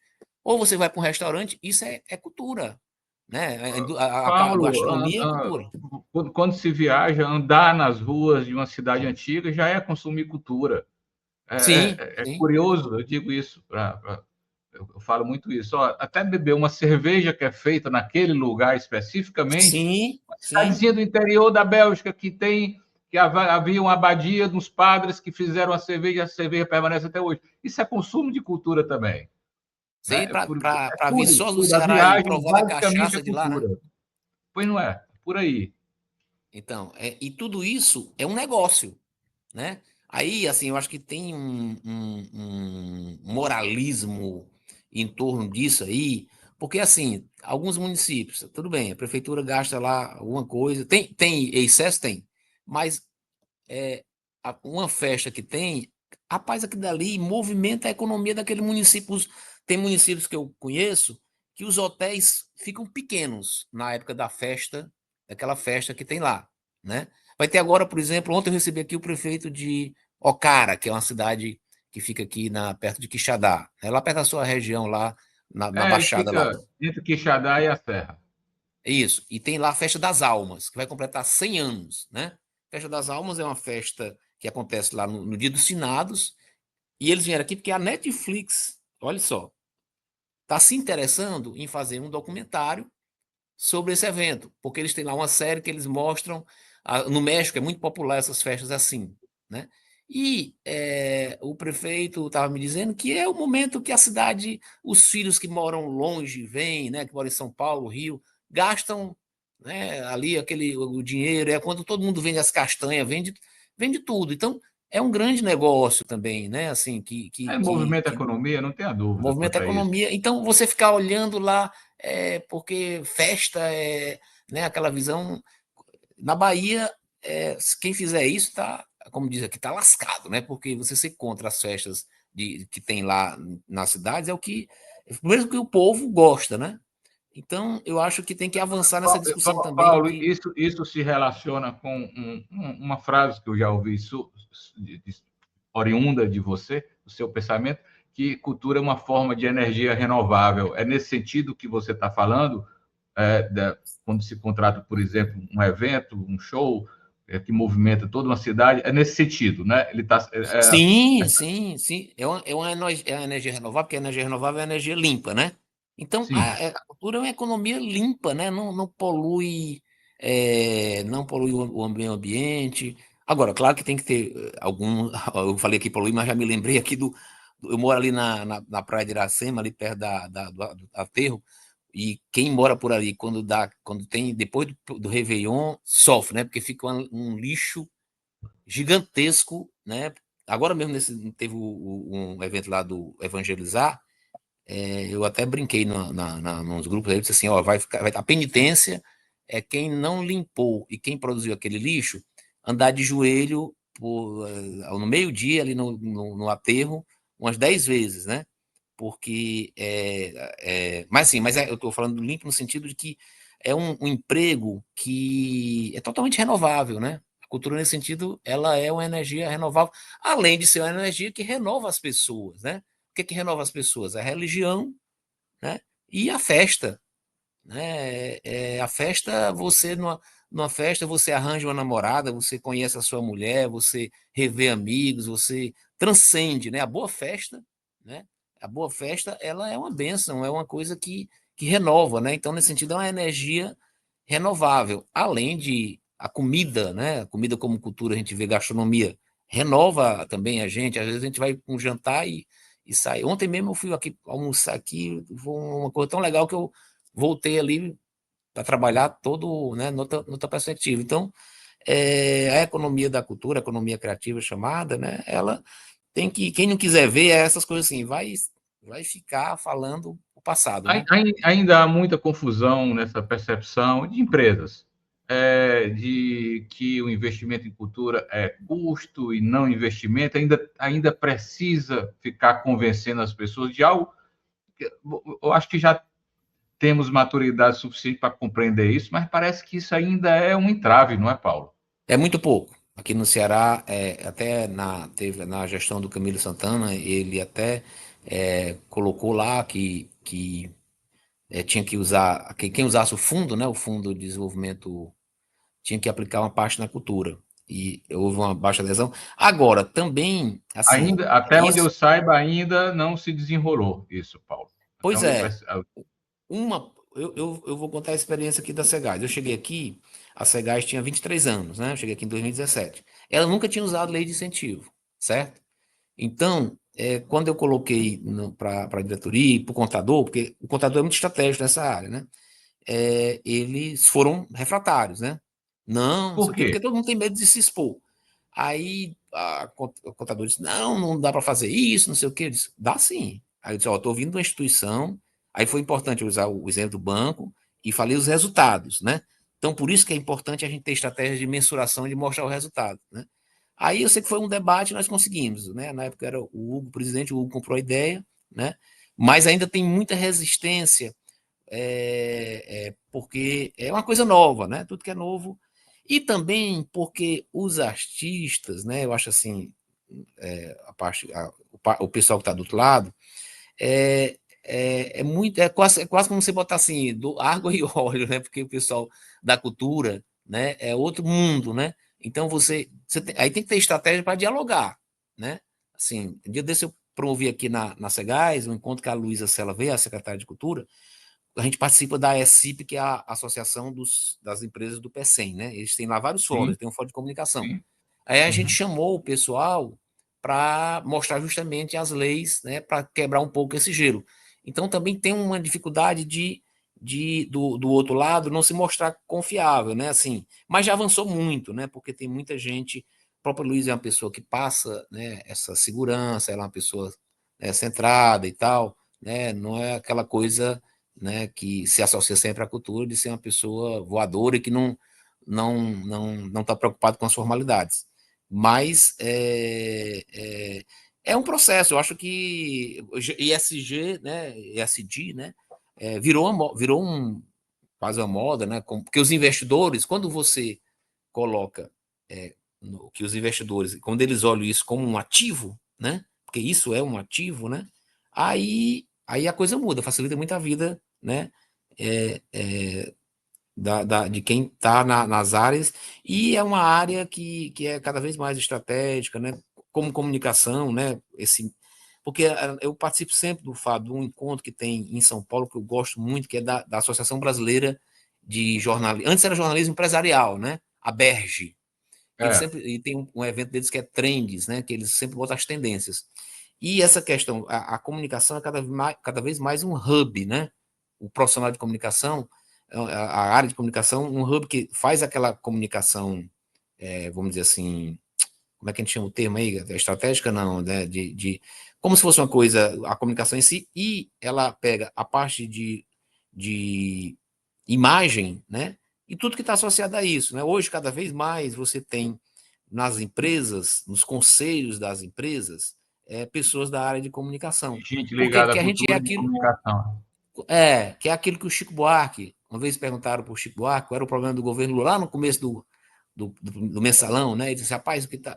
Ou você vai para um restaurante, isso é cultura, né? A Paulo, gastronomia é cultura. quando se viaja, andar nas ruas de uma cidade antiga já é consumir cultura. Sim, É sim, curioso, eu digo isso, eu falo muito isso. Ó, até beber uma cerveja que é feita naquele lugar especificamente, sim, uma sim. cidadezinha do interior da Bélgica que havia uma abadia dos padres que fizeram a cerveja permanece até hoje. Isso é consumo de cultura também. Né? Sim, para vir Tudo, só do tudo. A Ceará e viagem provar da basicamente é cachaça de lá, né? cultura. Pois não é, por aí. Então, e tudo isso é um negócio, né? Aí, assim, eu acho que tem um moralismo em torno disso aí, porque, assim, alguns municípios, tudo bem, a prefeitura gasta lá alguma coisa, tem excesso, tem, mas uma festa que tem, rapaz, aquilo dali movimenta a economia daquele município. Tem municípios que eu conheço que os hotéis ficam pequenos na época da festa, daquela festa que tem lá, né? Vai ter agora, por exemplo, ontem eu recebi aqui o prefeito de Ocara, que é uma cidade que fica aqui perto de Quixadá, né? Lá perto da sua região, lá na Ele Baixada lá. fica entre Quixadá e a Serra. É isso. E tem lá a Festa das Almas, que vai completar 100 anos, né? A Festa das Almas é uma festa que acontece lá no Dia dos Finados, e eles vieram aqui porque a Netflix, olha só, está se interessando em fazer um documentário sobre esse evento, porque eles têm lá uma série que eles mostram. No México é muito popular essas festas assim, né? E o prefeito estava me dizendo que é o momento que a cidade, os filhos que moram longe vêm, né, que moram em São Paulo, Rio, gastam, né, ali o dinheiro, é quando todo mundo vende as castanhas, vende tudo. Então, é um grande negócio também, né? Assim, Movimento a que economia, não tenha dúvida movimenta quanto a a isso. economia. Então, você ficar olhando lá, porque festa né, aquela visão. Na Bahia, quem fizer isso está, como diz aqui, está lascado, né? Porque você se encontra as festas que tem lá nas cidades, é o que, mesmo que o povo gosta, né? Então, eu acho que tem que avançar nessa discussão também Paulo, de. isso se relaciona com uma frase que eu já ouvi oriunda de você, do seu pensamento, que cultura é uma forma de energia renovável. É nesse sentido que você está falando, quando se contrata, por exemplo, um evento, um show, que movimenta toda uma cidade, é nesse sentido, né? Ele tá, Sim, sim, sim. É uma energia renovável, porque a energia renovável é energia limpa, né? Então, sim, a cultura é uma economia limpa, né? Não polui, não polui o meio ambiente. Agora, claro que tem que ter algum. Eu falei aqui polui, mas já me lembrei aqui eu moro ali na praia de Iracema, ali perto do aterro, e quem mora por ali, quando tem, depois do Réveillon, sofre, né? Porque fica um lixo gigantesco, né? Agora mesmo teve um evento lá do Evangelizar, eu até brinquei nos grupos aí, disse assim, ó, vai a penitência é quem não limpou e quem produziu aquele lixo andar de joelho no meio-dia ali no aterro umas 10 vezes, né? Porque eu estou falando limpo no sentido de que é um emprego que é totalmente renovável, né? A cultura, nesse sentido, ela é uma energia renovável, além de ser uma energia que renova as pessoas, né? O que renova as pessoas? A religião, né? E a festa, né? A festa, numa festa, você arranja uma namorada, você conhece a sua mulher, você revê amigos, você transcende, né? A boa festa, né? A boa festa, ela é uma bênção, é uma coisa que renova, né? Então, nesse sentido, é uma energia renovável, além de a comida, né? A comida como cultura, a gente vê gastronomia, renova também a gente. Às vezes a gente vai para um jantar e sai. Ontem mesmo eu fui aqui almoçar aqui, foi uma coisa tão legal que eu voltei ali para trabalhar todo, né, noutra perspectiva. Então, a economia da cultura, a economia criativa chamada, né, ela tem que, quem não quiser ver essas coisas assim, vai ficar falando o passado, né? Ainda há muita confusão nessa percepção de empresas, de que o investimento em cultura é custo e não investimento, ainda precisa ficar convencendo as pessoas de algo. Eu acho que já temos maturidade suficiente para compreender isso, mas parece que isso ainda é um entrave, não é, Paulo? É muito pouco. Aqui no Ceará, até teve na gestão do Camilo Santana, ele até colocou lá que tinha que usar, quem usasse o fundo, né, o Fundo de Desenvolvimento, tinha que aplicar uma parte na cultura. E houve uma baixa adesão. Agora, também, assim, Ainda, até onde eu isso, saiba, ainda não se desenrolou isso, Paulo. Até pois onde é, eu vou contar a experiência aqui da Segás. Eu cheguei aqui, a Segás tinha 23 anos, né? Eu cheguei aqui em 2017. Ela nunca tinha usado lei de incentivo, certo? Então, quando eu coloquei para a diretoria e para o contador, porque o contador é muito estratégico nessa área, né? Eles foram refratários, né? Não sei por o quê, quê? porque todo mundo tem medo de se expor. Aí o contador disse: não dá para fazer isso, não sei o quê. Eu disse: dá sim. Aí eu disse: ó, estou vindo de uma instituição. Aí foi importante eu usar o exemplo do banco e falei os resultados, né? Então, por isso que é importante a gente ter estratégias de mensuração e de mostrar o resultado, né? Aí eu sei que foi um debate, nós conseguimos, né? Na época era o Hugo, o presidente, o Hugo comprou a ideia, né? Mas ainda tem muita resistência, porque é uma coisa nova, né? Tudo que é novo. E também porque os artistas, né? Eu acho assim, o pessoal que está do outro lado, é quase como você botar assim, do água e óleo, né? Porque o pessoal da cultura, né? É outro mundo, né? Então aí tem que ter estratégia para dialogar, né? Assim, um dia desse eu promovi aqui na Segás, um encontro que a Luísa Sela veio, a secretária de Cultura. A gente participa da ESIP, que é a Associação das Empresas do PECEM, né? Eles têm lá vários fóruns, Sim, tem um fórum de comunicação. sim. Aí a gente Uhum. chamou o pessoal para mostrar justamente as leis, né, para quebrar um pouco esse gelo. Então também tem uma dificuldade do outro lado não se mostrar confiável, né? Assim, mas já avançou muito, né? Porque tem muita gente. O próprio Luiz é uma pessoa que passa, né, essa segurança, ela é uma pessoa, centrada e tal, né? Não é aquela coisa, né, que se associa sempre à cultura de ser uma pessoa voadora e que não está preocupado com as formalidades. Mas é um processo. Eu acho que ESG, né, ESG, né, virou quase uma moda, né? Porque os investidores, quando você coloca que os investidores, quando eles olham isso como um ativo, né? Porque isso é um ativo, né? aí a coisa muda, facilita muito a vida, né? É, é, de quem está nas áreas, e é uma área que é cada vez mais estratégica, né? Como comunicação, né? Porque eu participo sempre de um encontro que tem em São Paulo, que eu gosto muito, que é da Associação Brasileira de Jornalismo. Antes era jornalismo empresarial, né? A BERJ. É. E tem um evento deles que é Trends, né? Que eles sempre botam as tendências. E essa questão, a comunicação é cada vez mais um hub, né? O profissional de comunicação, a área de comunicação, um hub que faz aquela comunicação, vamos dizer assim, como é que a gente chama o termo aí? Estratégica, não, né? Como se fosse uma coisa, a comunicação em si, e ela pega a parte de imagem, né? E tudo que está associado a isso, né? Hoje, cada vez mais, você tem nas empresas, nos conselhos das empresas, pessoas da área de comunicação. Gente Por quê? ligada à Porque a gente é cultura de aquilo, comunicação. que é aquilo que o Chico Buarque, uma vez perguntaram para o Chico Buarque qual era o problema do governo Lula, lá no começo do mensalão, né? Ele disse, rapaz, o que tá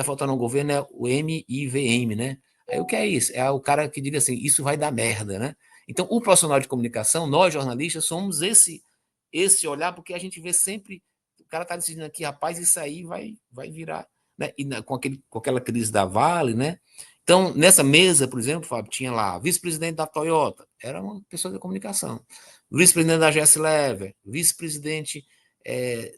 faltando ao governo é o MIVM, né? Aí o que é isso? É o cara que diga assim, isso vai dar merda, né? Então, o profissional de comunicação, nós jornalistas, somos esse olhar, porque a gente vê sempre, o cara tá decidindo aqui, rapaz, isso aí vai virar, né? E com aquela crise da Vale, né? Então, nessa mesa, por exemplo, Fábio, tinha lá vice-presidente da Toyota, era uma pessoa da comunicação, vice-presidente da GS Lever, vice-presidente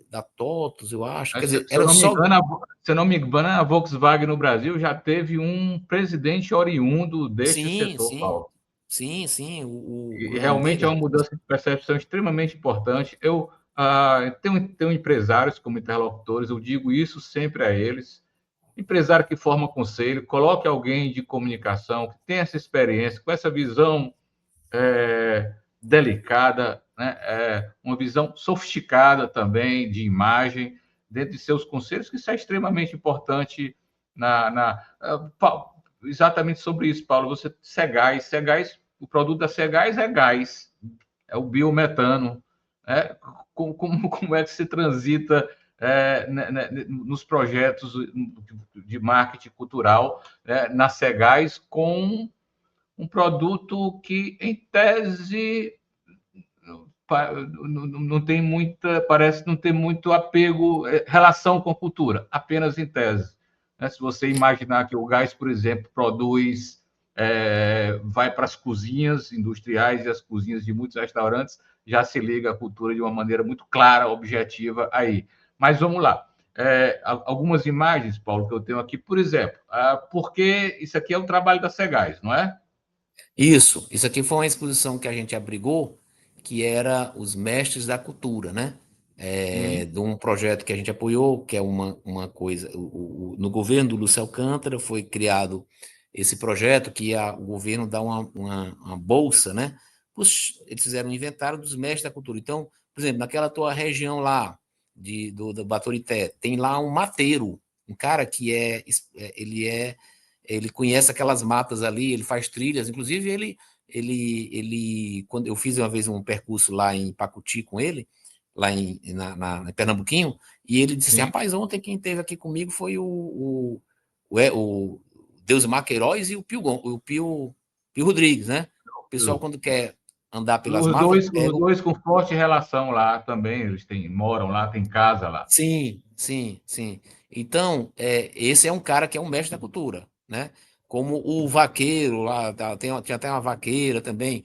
da TOTUS, eu acho. Quer dizer, Se eu era não me só. engano, se eu não me engano, a Volkswagen no Brasil já teve um presidente oriundo deste Sim, setor, sim. Paulo. Sim, sim. E O nome realmente é dele. uma mudança de percepção extremamente importante. Eu tenho empresários como interlocutores, eu digo isso sempre a eles. Empresário que forma conselho, coloque alguém de comunicação que tenha essa experiência, com essa visão delicada, né? Uma visão sofisticada também de imagem dentro de seus conselhos, que isso é extremamente importante exatamente sobre isso, Paulo. Você Cegás, o produto da Cegás é gás, é o biometano. Como é que se transita nos projetos de marketing cultural, na Cegás, com um produto que, em tese, não tem muita, parece não ter muito apego, relação com a cultura, apenas em tese. Se você imaginar que o gás, por exemplo, produz, vai para as cozinhas industriais e as cozinhas de muitos restaurantes, já se liga à cultura de uma maneira muito clara, objetiva aí. Mas vamos lá. Algumas imagens, Paulo, que eu tenho aqui, por exemplo, porque isso aqui é o trabalho da Cegás, não é? Isso aqui foi uma exposição que a gente abrigou, que era os mestres da cultura, né? De um projeto que a gente apoiou, que é uma coisa. No governo do Lúcio Alcântara foi criado esse projeto que o governo dá uma bolsa, né? Eles fizeram um inventário dos mestres da cultura. Então, por exemplo, naquela tua região lá, do Baturité, tem lá um mateiro, um cara que ele conhece aquelas matas ali, ele faz trilhas, inclusive quando eu fiz uma vez um percurso lá em Pacuti com ele, lá em Pernambuquinho, e ele disse assim, Sim. rapaz, ontem quem esteve aqui comigo foi o Deus Maqueiroz e o Pio Rodrigues, né? O pessoal, quando quer andar pelas matas, Os dois com forte relação lá também, moram lá, tem casa lá. Sim, sim, sim. Então, esse é um cara que é um mestre da cultura, né? Como o vaqueiro lá, tinha até uma vaqueira também,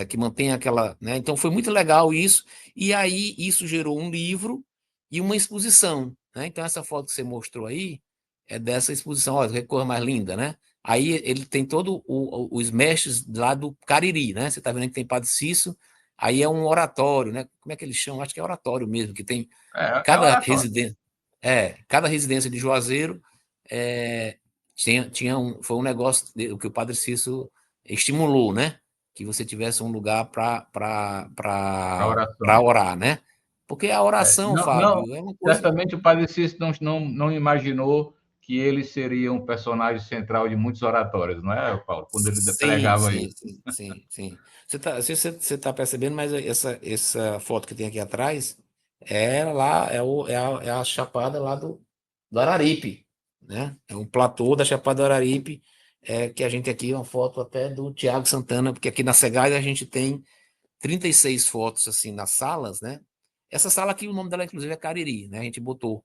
que mantém aquela, né? Então foi muito legal isso, e aí isso gerou um livro e uma exposição, né? Então essa foto que você mostrou aí é dessa exposição, olha que coisa mais linda, né? Aí ele tem todo os mestres lá do Cariri, né? Você tá vendo que tem Padre Cício, aí é um oratório, né? Como é que eles chamam? Acho que é oratório mesmo, que tem É cada oratório. residência, cada residência de Juazeiro foi um negócio o que o Padre Cício estimulou, né? Que você tivesse um lugar para A oração. orar, né? Porque a oração, Não, não, Fábio, é uma coisa. certamente o Padre Cícero não imaginou que ele seria um personagem central de muitos oratórios, não é, Paulo? Quando ele Sim, pregava sim, isso. sim, sim, sim. Você tá percebendo, mas essa foto que tem aqui atrás é lá, é a chapada lá do Araripe, né? É um platô da Chapada do Araripe, que a gente aqui, uma foto até do Tiago Santana, porque aqui na Segás a gente tem 36 fotos assim nas salas, né? Essa sala aqui, o nome dela, inclusive, é Cariri, né? A gente botou.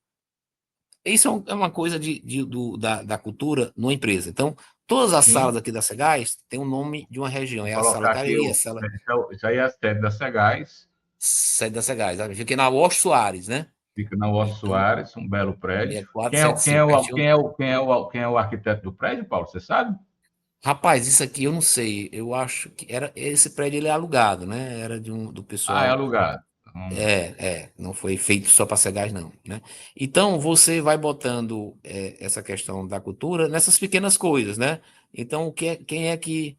Isso é uma coisa da cultura numa empresa. Então, todas as Sim. salas aqui da Segás têm o nome de uma região. Vou É a sala colocar aqui, Cariri, a sala isso aí é a sede da Segás, sede da Segás. Fica aqui na Washington Soares, né? fica na Osso Então, Soares, um belo prédio. Quem é 6475, o, pertinho. quem é o, quem é o, quem é o arquiteto do prédio, Paulo? Você sabe? Rapaz, isso aqui eu não sei. Eu acho que era esse prédio ele é alugado, né? Era do Ah, é pessoal. alugado. Não foi feito só para Segás, não, né? Então, você vai botando essa questão da cultura nessas pequenas coisas, né? Então, quem é que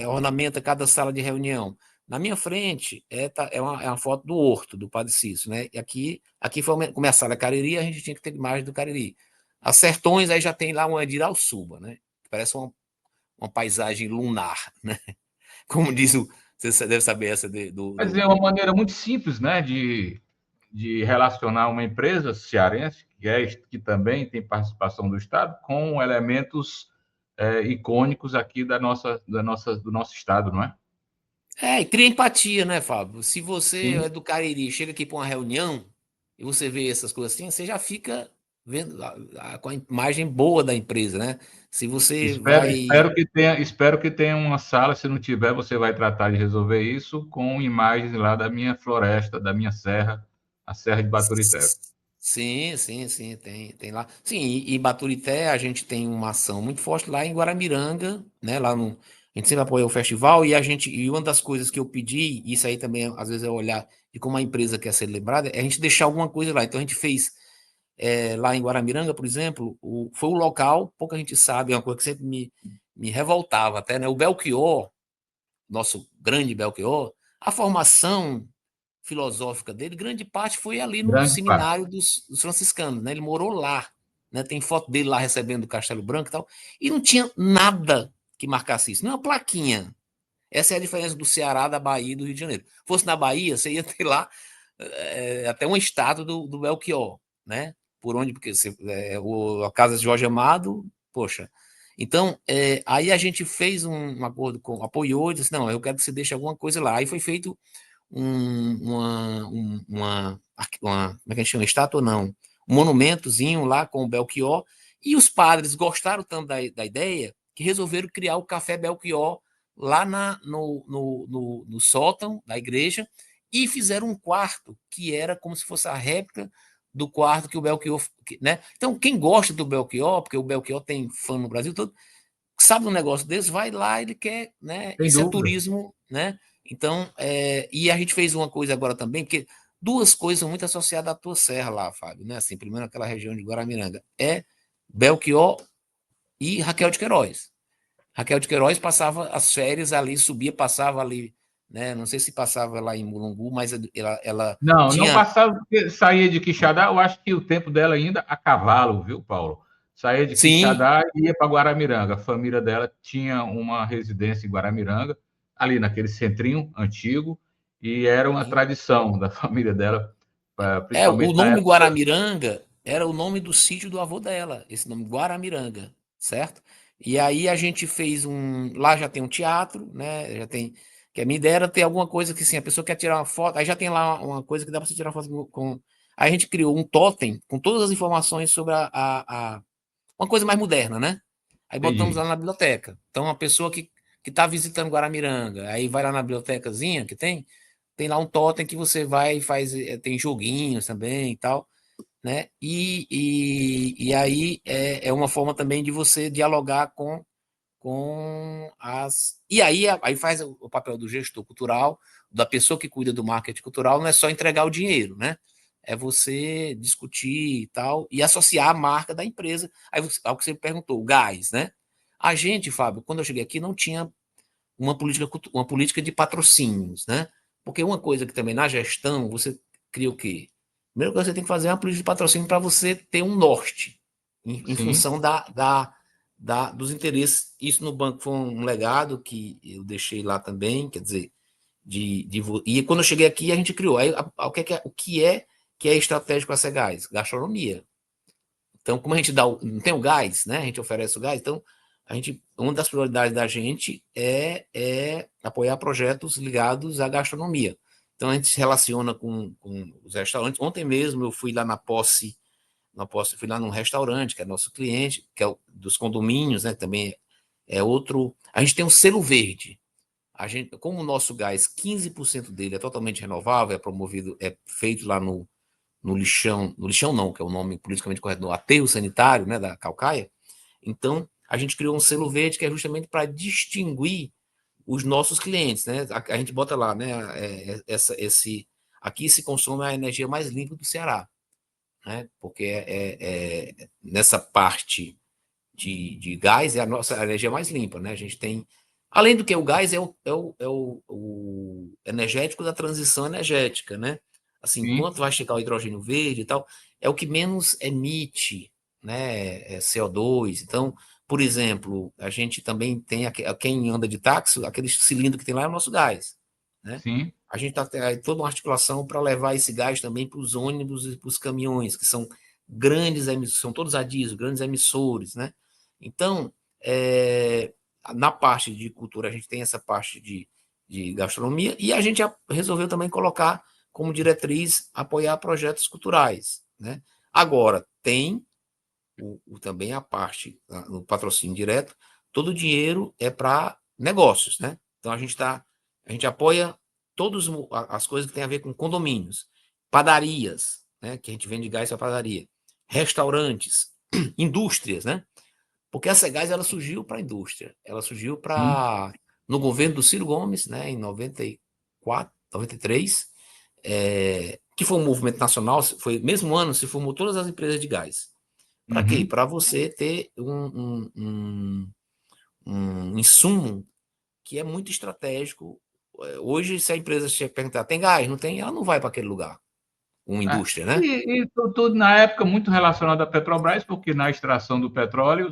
ornamenta cada sala de reunião? Na minha frente é uma foto do Horto, do Padre Cícero, né? E aqui foi como é a sala Cariri, a gente tinha que ter imagem do Cariri. As Sertões, aí já tem lá uma de Irauçuba, né? Parece uma paisagem lunar, né? Como diz o. Você deve saber essa Mas é uma maneira muito simples, né, de relacionar uma empresa cearense, que também tem participação do Estado, com elementos icônicos aqui do nosso Estado, não é? E cria empatia, né, Fábio? Se você Sim. é do Cariri, chega aqui para uma reunião e você vê essas coisas assim, você já fica vendo com a imagem boa da empresa, né? Se você Espero, vai. espero que tenha uma sala. Se não tiver, você vai tratar de resolver isso com imagens lá da minha floresta, da minha serra, a Serra de Baturité. Sim, sim, sim, tem lá. Sim, e Baturité, a gente tem uma ação muito forte lá em Guaramiranga, né? Lá no. A gente sempre apoia o festival e uma das coisas que eu pedi, isso aí também às vezes é olhar de como a empresa quer ser lembrada, é a gente deixar alguma coisa lá. Então a gente fez lá em Guaramiranga, por exemplo, foi o local, pouca gente sabe, é uma coisa que sempre me revoltava até, né? O Belchior, nosso grande Belchior, a formação filosófica dele, grande parte foi ali no Grande parte. seminário dos franciscanos, né? Ele morou lá, né? Tem foto dele lá recebendo o Castelo Branco e tal, e não tinha nada que marcasse isso, nem uma plaquinha. Essa é a diferença do Ceará, da Bahia e do Rio de Janeiro. Fosse na Bahia, você ia ter lá até uma estátua do Belchior, né? Por onde, porque a casa de Jorge Amado, poxa. Então, aí a gente fez um acordo apoiou e disse, não, eu quero que você deixe alguma coisa lá. Aí foi feito como é que a gente chama? Estátua não. Um monumentozinho lá com o Belchior. E os padres gostaram tanto da ideia que resolveram criar o Café Belchior lá no sótão da igreja e fizeram um quarto que era como se fosse a réplica do quarto que o Belchior, né? Então, quem gosta do Belchior, porque o Belchior tem fã no Brasil todo, sabe um negócio desse, vai lá, ele quer, né? Sem Isso é dúvida. turismo, né? Então, e a gente fez uma coisa agora também, porque duas coisas muito associadas à tua serra lá, Fábio, né? Assim, primeiro aquela região de Guaramiranga, é Belchior e Raquel de Queiroz. Raquel de Queiroz passava as férias ali, subia, passava ali, né? Não sei se passava lá em Mulungu, mas ela Não, não tinha. passava, porque saía de Quixadá. Eu acho que o tempo dela ainda a cavalo, viu, Paulo? Saía de Sim, Quixadá e ia para Guaramiranga. A família dela tinha uma residência em Guaramiranga, ali naquele centrinho antigo, e era uma sim. tradição da família dela, O principalmente na nome época. Guaramiranga era o nome do sítio do avô dela, esse nome Guaramiranga, certo? E aí a gente fez lá já tem um teatro, né? Já tem, que a minha ideia era ter alguma coisa que assim, a pessoa quer tirar uma foto, aí já tem lá uma coisa que dá para você tirar foto com. Aí a gente criou um totem com todas as informações sobre uma coisa mais moderna, né? Aí botamos Entendi. lá na biblioteca. Então a pessoa que está visitando Guaramiranga, aí vai lá na bibliotecazinha que tem lá um totem que você vai e faz, tem joguinhos também e tal, né? E aí é uma forma também de você dialogar com as. E aí faz o papel do gestor cultural, da pessoa que cuida do marketing cultural, não é só entregar o dinheiro, né? É você discutir e tal, e associar a marca da empresa. Aí, ao que você perguntou, o gás, né? A gente, Fábio, quando eu cheguei aqui, não tinha uma política de patrocínios, né? Porque uma coisa que também na gestão você cria o quê? Primeiro que você tem que fazer uma política de patrocínio para você ter um norte em Sim. função dos interesses. Isso no banco foi um legado que eu deixei lá também, quer dizer, e quando eu cheguei aqui a gente criou. Aí, o que é estratégico a Segás? Gastronomia. Então, como a gente não tem o gás, né? A gente oferece o gás, então uma das prioridades da gente é apoiar projetos ligados à gastronomia. Então, a gente se relaciona com os restaurantes. Ontem mesmo eu fui lá fui lá num restaurante, que é nosso cliente, que é dos condomínios, né? Também é outro. A gente tem um selo verde. Como o nosso gás, 15% dele é totalmente renovável, é feito lá no lixão não, que é o nome politicamente correto, no aterro sanitário, né, da Caucaia. Então, a gente criou um selo verde que é justamente para distinguir os nossos clientes, né? A gente bota lá, né, aqui se consome a energia mais limpa do Ceará, né? Porque nessa parte de gás é a nossa energia mais limpa, né? A gente tem, além do que o gás o energético da transição energética, né? Assim, Sim. enquanto vai chegar o hidrogênio verde e tal, é o que menos emite, né? CO2. Então, por exemplo, a gente também tem quem anda de táxi, aquele cilindro que tem lá é o nosso gás, né? Sim. A gente está toda uma articulação para levar esse gás também para os ônibus e para os caminhões, que são grandes emissores, são todos a diesel, grandes emissores, né? Então, na parte de cultura, a gente tem essa parte de gastronomia, e a gente resolveu também colocar como diretriz apoiar projetos culturais, né? Agora, tem também a parte no patrocínio direto, todo o dinheiro é para negócios, né? Então, a gente apoia todas as coisas que têm a ver com condomínios, padarias, né? Que a gente vende gás para padaria, restaurantes, indústrias, né? Porque a Cegás ela surgiu para a indústria, ela surgiu no governo do Ciro Gomes, né, em 94, 93, que foi um movimento nacional, foi mesmo ano se formou todas as empresas de gás. Para quê? Para você ter um insumo que é muito estratégico. Hoje, se a empresa chega a perguntar, tem gás? Não tem? Ela não vai para aquele lugar. Uma indústria, né? E tudo na época muito relacionado à Petrobras, porque na extração do petróleo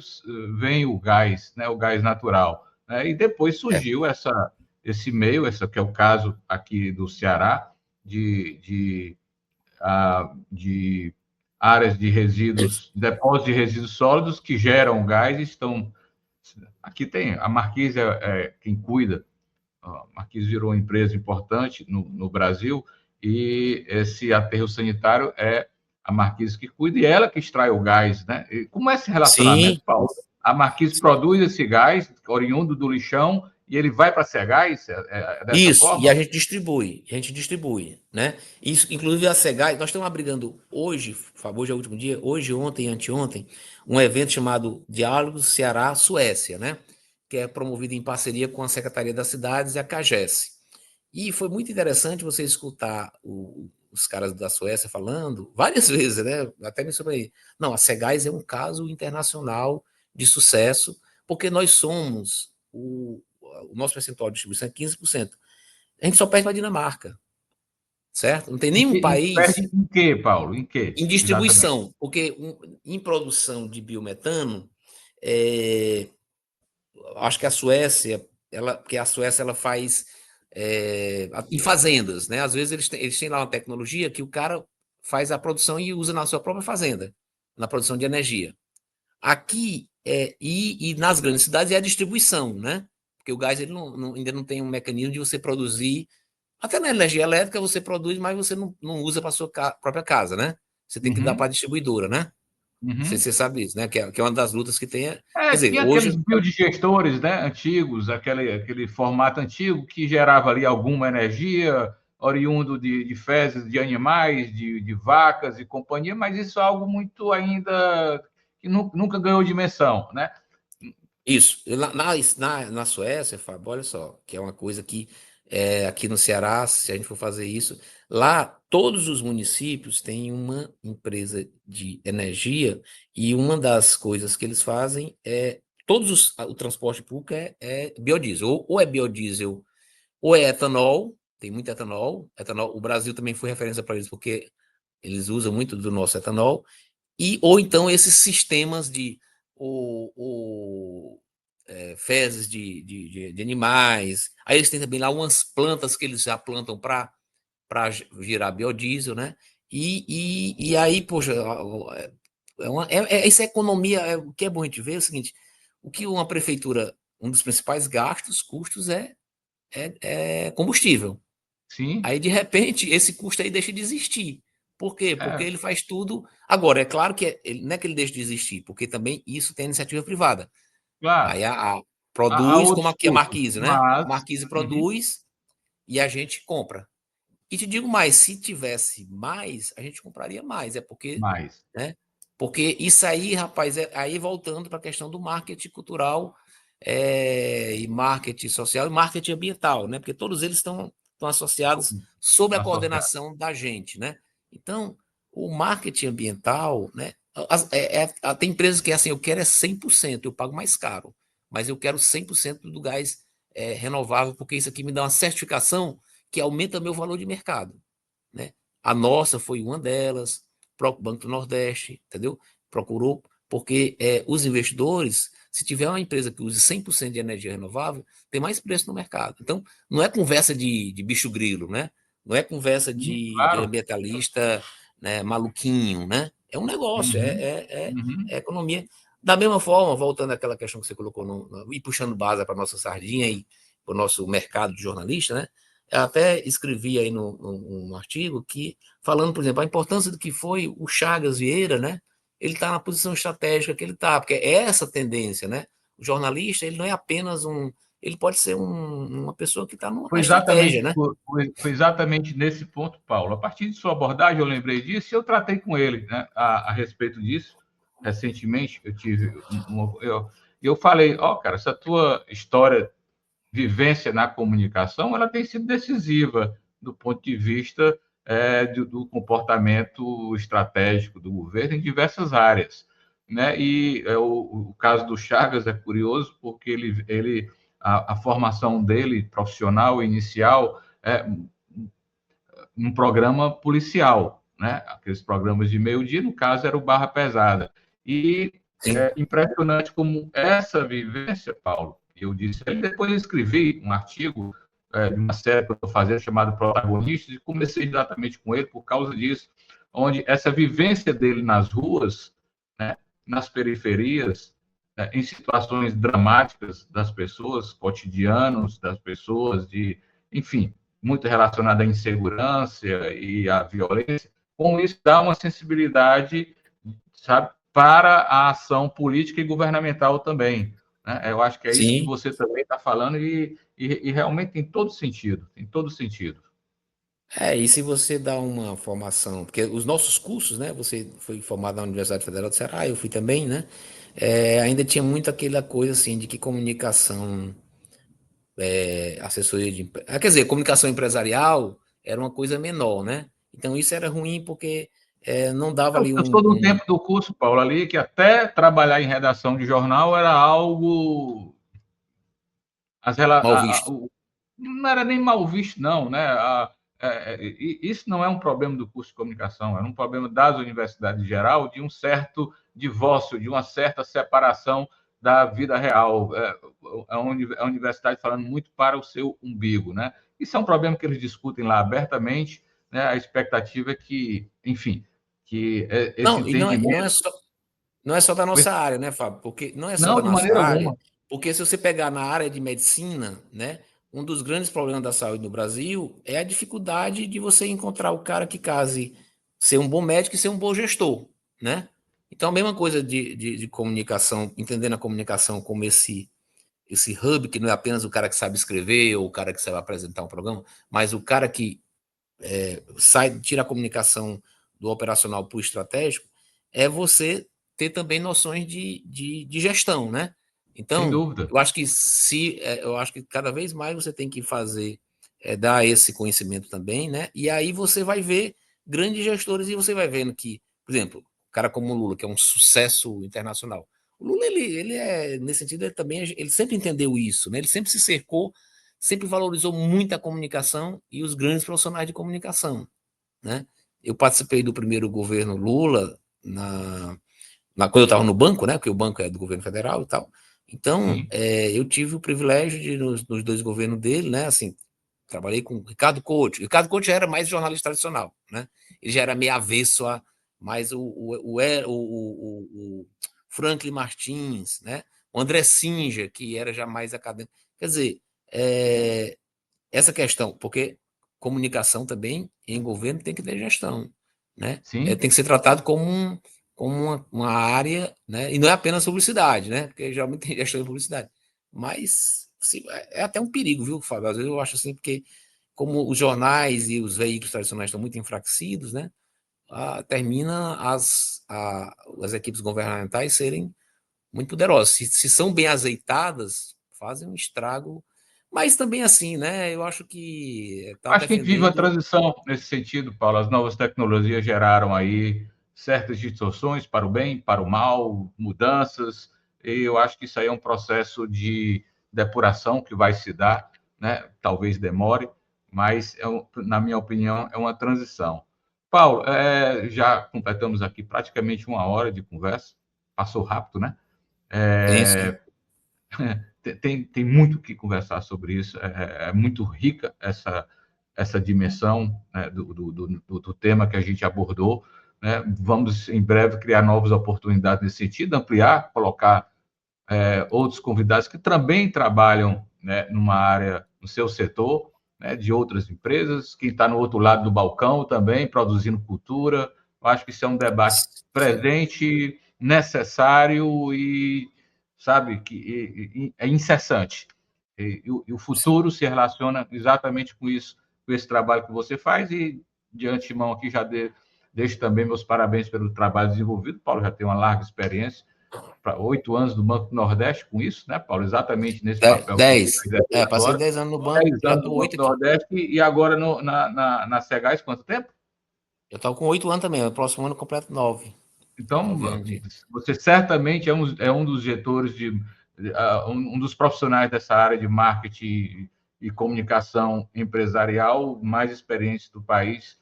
vem o gás, né, o gás natural, né, e depois surgiu esse meio, esse que é o caso aqui do Ceará, de áreas de resíduos, depósitos de resíduos sólidos que geram gás e estão... Aqui tem, a Marquise quem cuida, a Marquise virou uma empresa importante no Brasil, e esse aterro sanitário é a Marquise que cuida e ela que extrai o gás, né? E como é esse relacionamento, Sim. Paulo? A Marquise produz esse gás oriundo do lixão e ele vai para a Cegás dessa Isso, forma? e a gente distribui, né? Isso, inclusive a Cegás, nós estamos abrigando hoje, Fábio, hoje é o último dia, hoje, ontem e anteontem, um evento chamado Diálogos Ceará-Suécia, né? Que é promovido em parceria com a Secretaria das Cidades e a CAGES. E foi muito interessante você escutar os caras da Suécia falando várias vezes, né? Até me surpreendi. Não, a Cegás é um caso internacional de sucesso, porque nós somos o nosso percentual de distribuição é 15%. A gente só perde para a Dinamarca, certo? Não tem nenhum E país perde em quê, Paulo? Em quê? em Exatamente. distribuição, porque em produção de biometano, é, acho que a Suécia, porque a Suécia ela faz em fazendas, né? Às vezes eles têm lá uma tecnologia que o cara faz a produção e usa na sua própria fazenda, na produção de energia. Aqui, e nas grandes cidades é a distribuição, né? Porque o gás ele ainda não tem um mecanismo de você produzir. Até na energia elétrica você produz, mas você não usa para a sua própria casa, né? Você tem que dar para a distribuidora, né? Você sabe disso, né? Que é uma das lutas que tem. Quer dizer, Tinha aqueles hoje. biodigestores, né, antigos, aquele formato antigo que gerava ali alguma energia oriundo de fezes de animais, de vacas e companhia, mas isso é algo muito ainda que nunca ganhou dimensão, né? Isso. Na Suécia, Fábio, olha só, que é uma coisa que aqui no Ceará, se a gente for fazer isso, lá todos os municípios têm uma empresa de energia e uma das coisas que eles fazem o transporte público é biodiesel, ou é biodiesel ou é etanol, tem muito etanol, o Brasil também foi referência para eles porque eles usam muito do nosso etanol, ou então esses sistemas de fezes de animais. Aí eles têm também lá umas plantas que eles já plantam para virar biodiesel, né? E aí, poxa, Essa economia, o que é bom a gente ver é o seguinte, o que uma prefeitura, um dos principais custos é combustível. Sim. Aí, de repente, esse custo aí deixa de existir. Por quê? Porque É. ele faz tudo. Agora, é claro que não é que ele deixa de existir, porque também isso tem iniciativa privada. Claro, Aí há produz, como outros aqui a custos, Marquise, né? A mas Marquise uhum, produz e a gente compra. E te digo mais, se tivesse mais, a gente compraria mais. É porque, mais. né? Porque isso aí, rapaz, aí voltando para a questão do marketing cultural e marketing social e marketing ambiental, né? Porque todos eles estão associados sob a Associado. coordenação da gente, né? Então, o marketing ambiental, né? Tem empresas que assim, eu quero 100%, eu pago mais caro, mas eu quero 100% do gás renovável, porque isso aqui me dá uma certificação que aumenta meu valor de mercado, né? A nossa foi uma delas, o próprio Banco do Nordeste, entendeu? Procurou, porque os investidores, se tiver uma empresa que use 100% de energia renovável, tem mais preço no mercado. Então, não é conversa de bicho grilo, né? Não é conversa de Claro. ambientalista, né, maluquinho, né? É um negócio, Uhum, uhum. é economia. Da mesma forma, voltando àquela questão que você colocou, e puxando base para a nossa sardinha e para o nosso mercado de jornalista, né? Eu até escrevi aí num artigo que, falando, por exemplo, a importância do que foi o Chagas Vieira, né? Ele está na posição estratégica que ele está, porque é essa tendência, né? O jornalista, ele não é apenas ele pode ser uma pessoa que está Foi na estratégia, exatamente, né? foi exatamente nesse ponto, Paulo. A partir de sua abordagem, eu lembrei disso e eu tratei com ele, né, a respeito disso. Recentemente, eu tive. Eu falei: ó, cara, essa tua história, vivência na comunicação, ela tem sido decisiva do ponto de vista do comportamento estratégico do governo em diversas áreas, né? E o caso do Chagas é curioso porque a formação dele profissional inicial é um programa policial, né? Aqueles programas de meio-dia, no caso era o Barra Pesada. E Sim. é impressionante como essa vivência, Paulo, eu disse, depois eu escrevi um artigo de uma série que eu estou fazendo chamada Protagonistas, e comecei exatamente com ele por causa disso, onde essa vivência dele nas ruas, né, nas periferias, em situações dramáticas das pessoas, cotidianos das pessoas, enfim, muito relacionada à insegurança e à violência, com isso dá uma sensibilidade, sabe, para a ação política e governamental também. Né? Eu acho que é isso que Sim. você também está falando e realmente tem todo sentido, tem todo sentido. E se você dá uma formação, porque os nossos cursos, né? Você foi formado na Universidade Federal do Ceará, eu fui também, né? Ainda tinha muito aquela coisa assim de que comunicação, assessoria quer dizer, comunicação empresarial era uma coisa menor, né? Então isso era ruim porque não dava ali Eu sou de um tempo do curso, Paulo, ali, que até trabalhar em redação de jornal era algo. mal visto. Não era nem mal visto, não, né? Isso não é um problema do curso de comunicação, é um problema das universidades em geral, de um certo divórcio, de uma certa separação da vida real. A universidade falando muito para o seu umbigo, né? Isso é um problema que eles discutem lá abertamente, né? A expectativa é que, enfim, que esse Não, e entendimento. não é só da nossa área, né, Fábio? Porque não é só Não, da de nossa maneira área, alguma. porque se você pegar na área de medicina, né, um dos grandes problemas da saúde no Brasil é a dificuldade de você encontrar o cara que case ser um bom médico e ser um bom gestor, né? Então, a mesma coisa de comunicação, entendendo a comunicação como esse hub, que não é apenas o cara que sabe escrever ou o cara que sabe apresentar um programa, mas o cara que tira a comunicação do operacional para o estratégico, é você ter também noções de gestão, né? Sem Então, dúvida. eu acho que cada vez mais você tem que fazer, dar esse conhecimento também, né? E aí você vai ver grandes gestores e você vai vendo que, por exemplo, um cara como o Lula, que é um sucesso internacional. O Lula, nesse sentido, ele sempre entendeu isso, né? Ele sempre se cercou, sempre valorizou muito a comunicação e os grandes profissionais de comunicação, né? Eu participei do primeiro governo Lula quando eu estava no banco, né? Porque o banco é do governo federal e tal. Então, Sim. eu tive o privilégio de nos dois governos dele, né? Assim, trabalhei com o Ricardo Couto. O Ricardo Couto já era mais jornalista tradicional, né? Ele já era meio avesso a mas o Franklin Martins, né? O André Singer, que era já mais acadêmico. Quer dizer, essa questão, porque comunicação também em governo tem que ter gestão, né? Tem que ser tratado como uma área, né? E não é apenas publicidade, né? Porque geralmente tem gestão de publicidade. Mas é até um perigo, viu, Fábio? Às vezes eu acho assim, porque como os jornais e os veículos tradicionais estão muito enfraquecidos, né? Termina as equipes governamentais serem muito poderosas. Se são bem azeitadas, fazem um estrago. Mas também assim, né? Eu acho que acho que a gente vive uma transição nesse sentido, Paulo. As novas tecnologias geraram aí certas distorções para o bem, para o mal, mudanças, e eu acho que isso aí é um processo de depuração que vai se dar, né? Talvez demore, mas, na minha opinião, é uma transição. Paulo, já completamos aqui praticamente 1 hora de conversa, passou rápido, né? Tem muito o que conversar sobre isso, é muito rica essa dimensão, né, do tema que a gente abordou, né? Vamos, em breve, criar novas oportunidades nesse sentido, ampliar, colocar outros convidados que também trabalham, né, numa área, no seu setor, né, de outras empresas, quem está no outro lado do balcão também, produzindo cultura. Eu acho que isso é um debate presente, necessário e, sabe, que é incessante. E o futuro se relaciona exatamente com isso, com esse trabalho que você faz, e de antemão aqui já deixo também meus parabéns pelo trabalho desenvolvido. Paulo já tem uma larga experiência, para 8 anos do Banco do Nordeste com isso, né, Paulo? Exatamente nesse papel. 10. Passei 10 anos no banco. 10 anos no Banco do Nordeste e agora na Cegás, quanto tempo? Eu estou com 8 anos também, no próximo ano completo 9. Então, você certamente é um dos getores, um dos profissionais dessa área de marketing e comunicação empresarial mais experientes do país,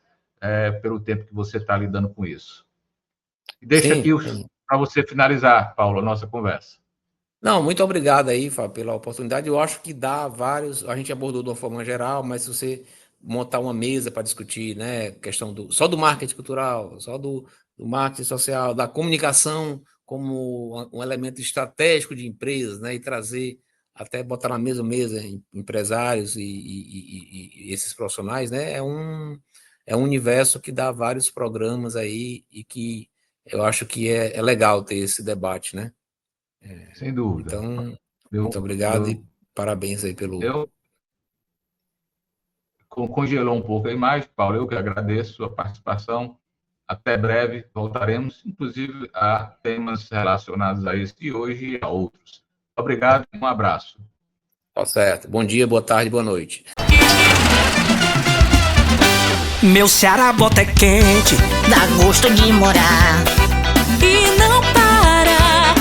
pelo tempo que você está lidando com isso. E deixa aqui para você finalizar, Paulo, a nossa conversa. Não, muito obrigado aí, Fábio, pela oportunidade. Eu acho que dá vários. A gente abordou de uma forma geral, mas se você montar uma mesa para discutir, né, questão só do marketing cultural, só do marketing social, da comunicação como um elemento estratégico de empresas, né, e trazer, até botar na mesma mesa empresários e esses profissionais, né, é um universo que dá vários programas aí e que eu acho que é legal ter esse debate, né? Sem dúvida. Então, muito obrigado e parabéns aí pelo... Congelou um pouco a imagem, Paulo, eu que agradeço a participação. Até breve, voltaremos, inclusive, a temas relacionados a esse de hoje e a outros. Obrigado e um abraço. Tá certo. Bom dia, boa tarde, boa noite. Meu Ceará bota é quente, dá gosto de morar. E não para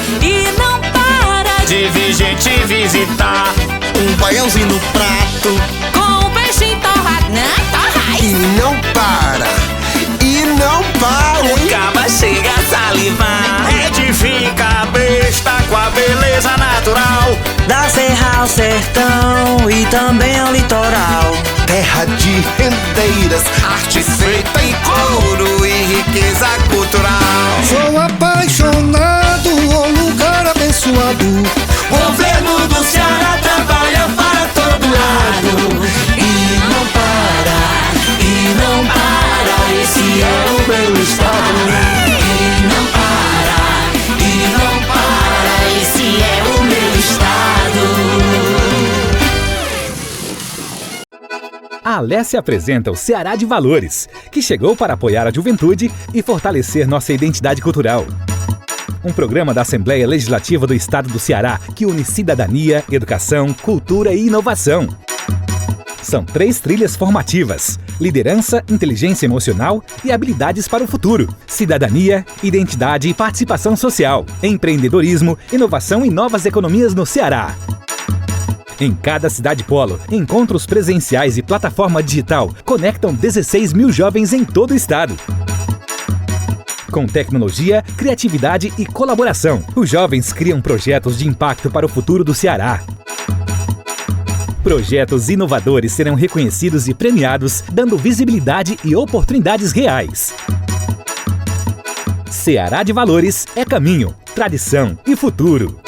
de vir gente visitar. Um baiãozinho no prato, com o peixinho torrado, e não para, o caba chega a salivar. É de ficar besta com a beleza natural da serra ao sertão e também ao litoral. Terra de rendeiras, arte feita em couro e riqueza cultural. Sou apaixonado, o lugar abençoado. Governo do Ceará trabalha para todo lado. E não para, esse é o meu estado. E não para, esse é o meu estado. A Alessia apresenta o Ceará de Valores, que chegou para apoiar a juventude e fortalecer nossa identidade cultural. Um programa da Assembleia Legislativa do Estado do Ceará que une cidadania, educação, cultura e inovação. São 3 trilhas formativas: liderança, inteligência emocional e habilidades para o futuro, cidadania, identidade e participação social, empreendedorismo, inovação e novas economias no Ceará. Em cada cidade polo, encontros presenciais e plataforma digital conectam 16 mil jovens em todo o estado. Com tecnologia, criatividade e colaboração, os jovens criam projetos de impacto para o futuro do Ceará. Projetos inovadores serão reconhecidos e premiados, dando visibilidade e oportunidades reais. Ceará de Valores é caminho, tradição e futuro.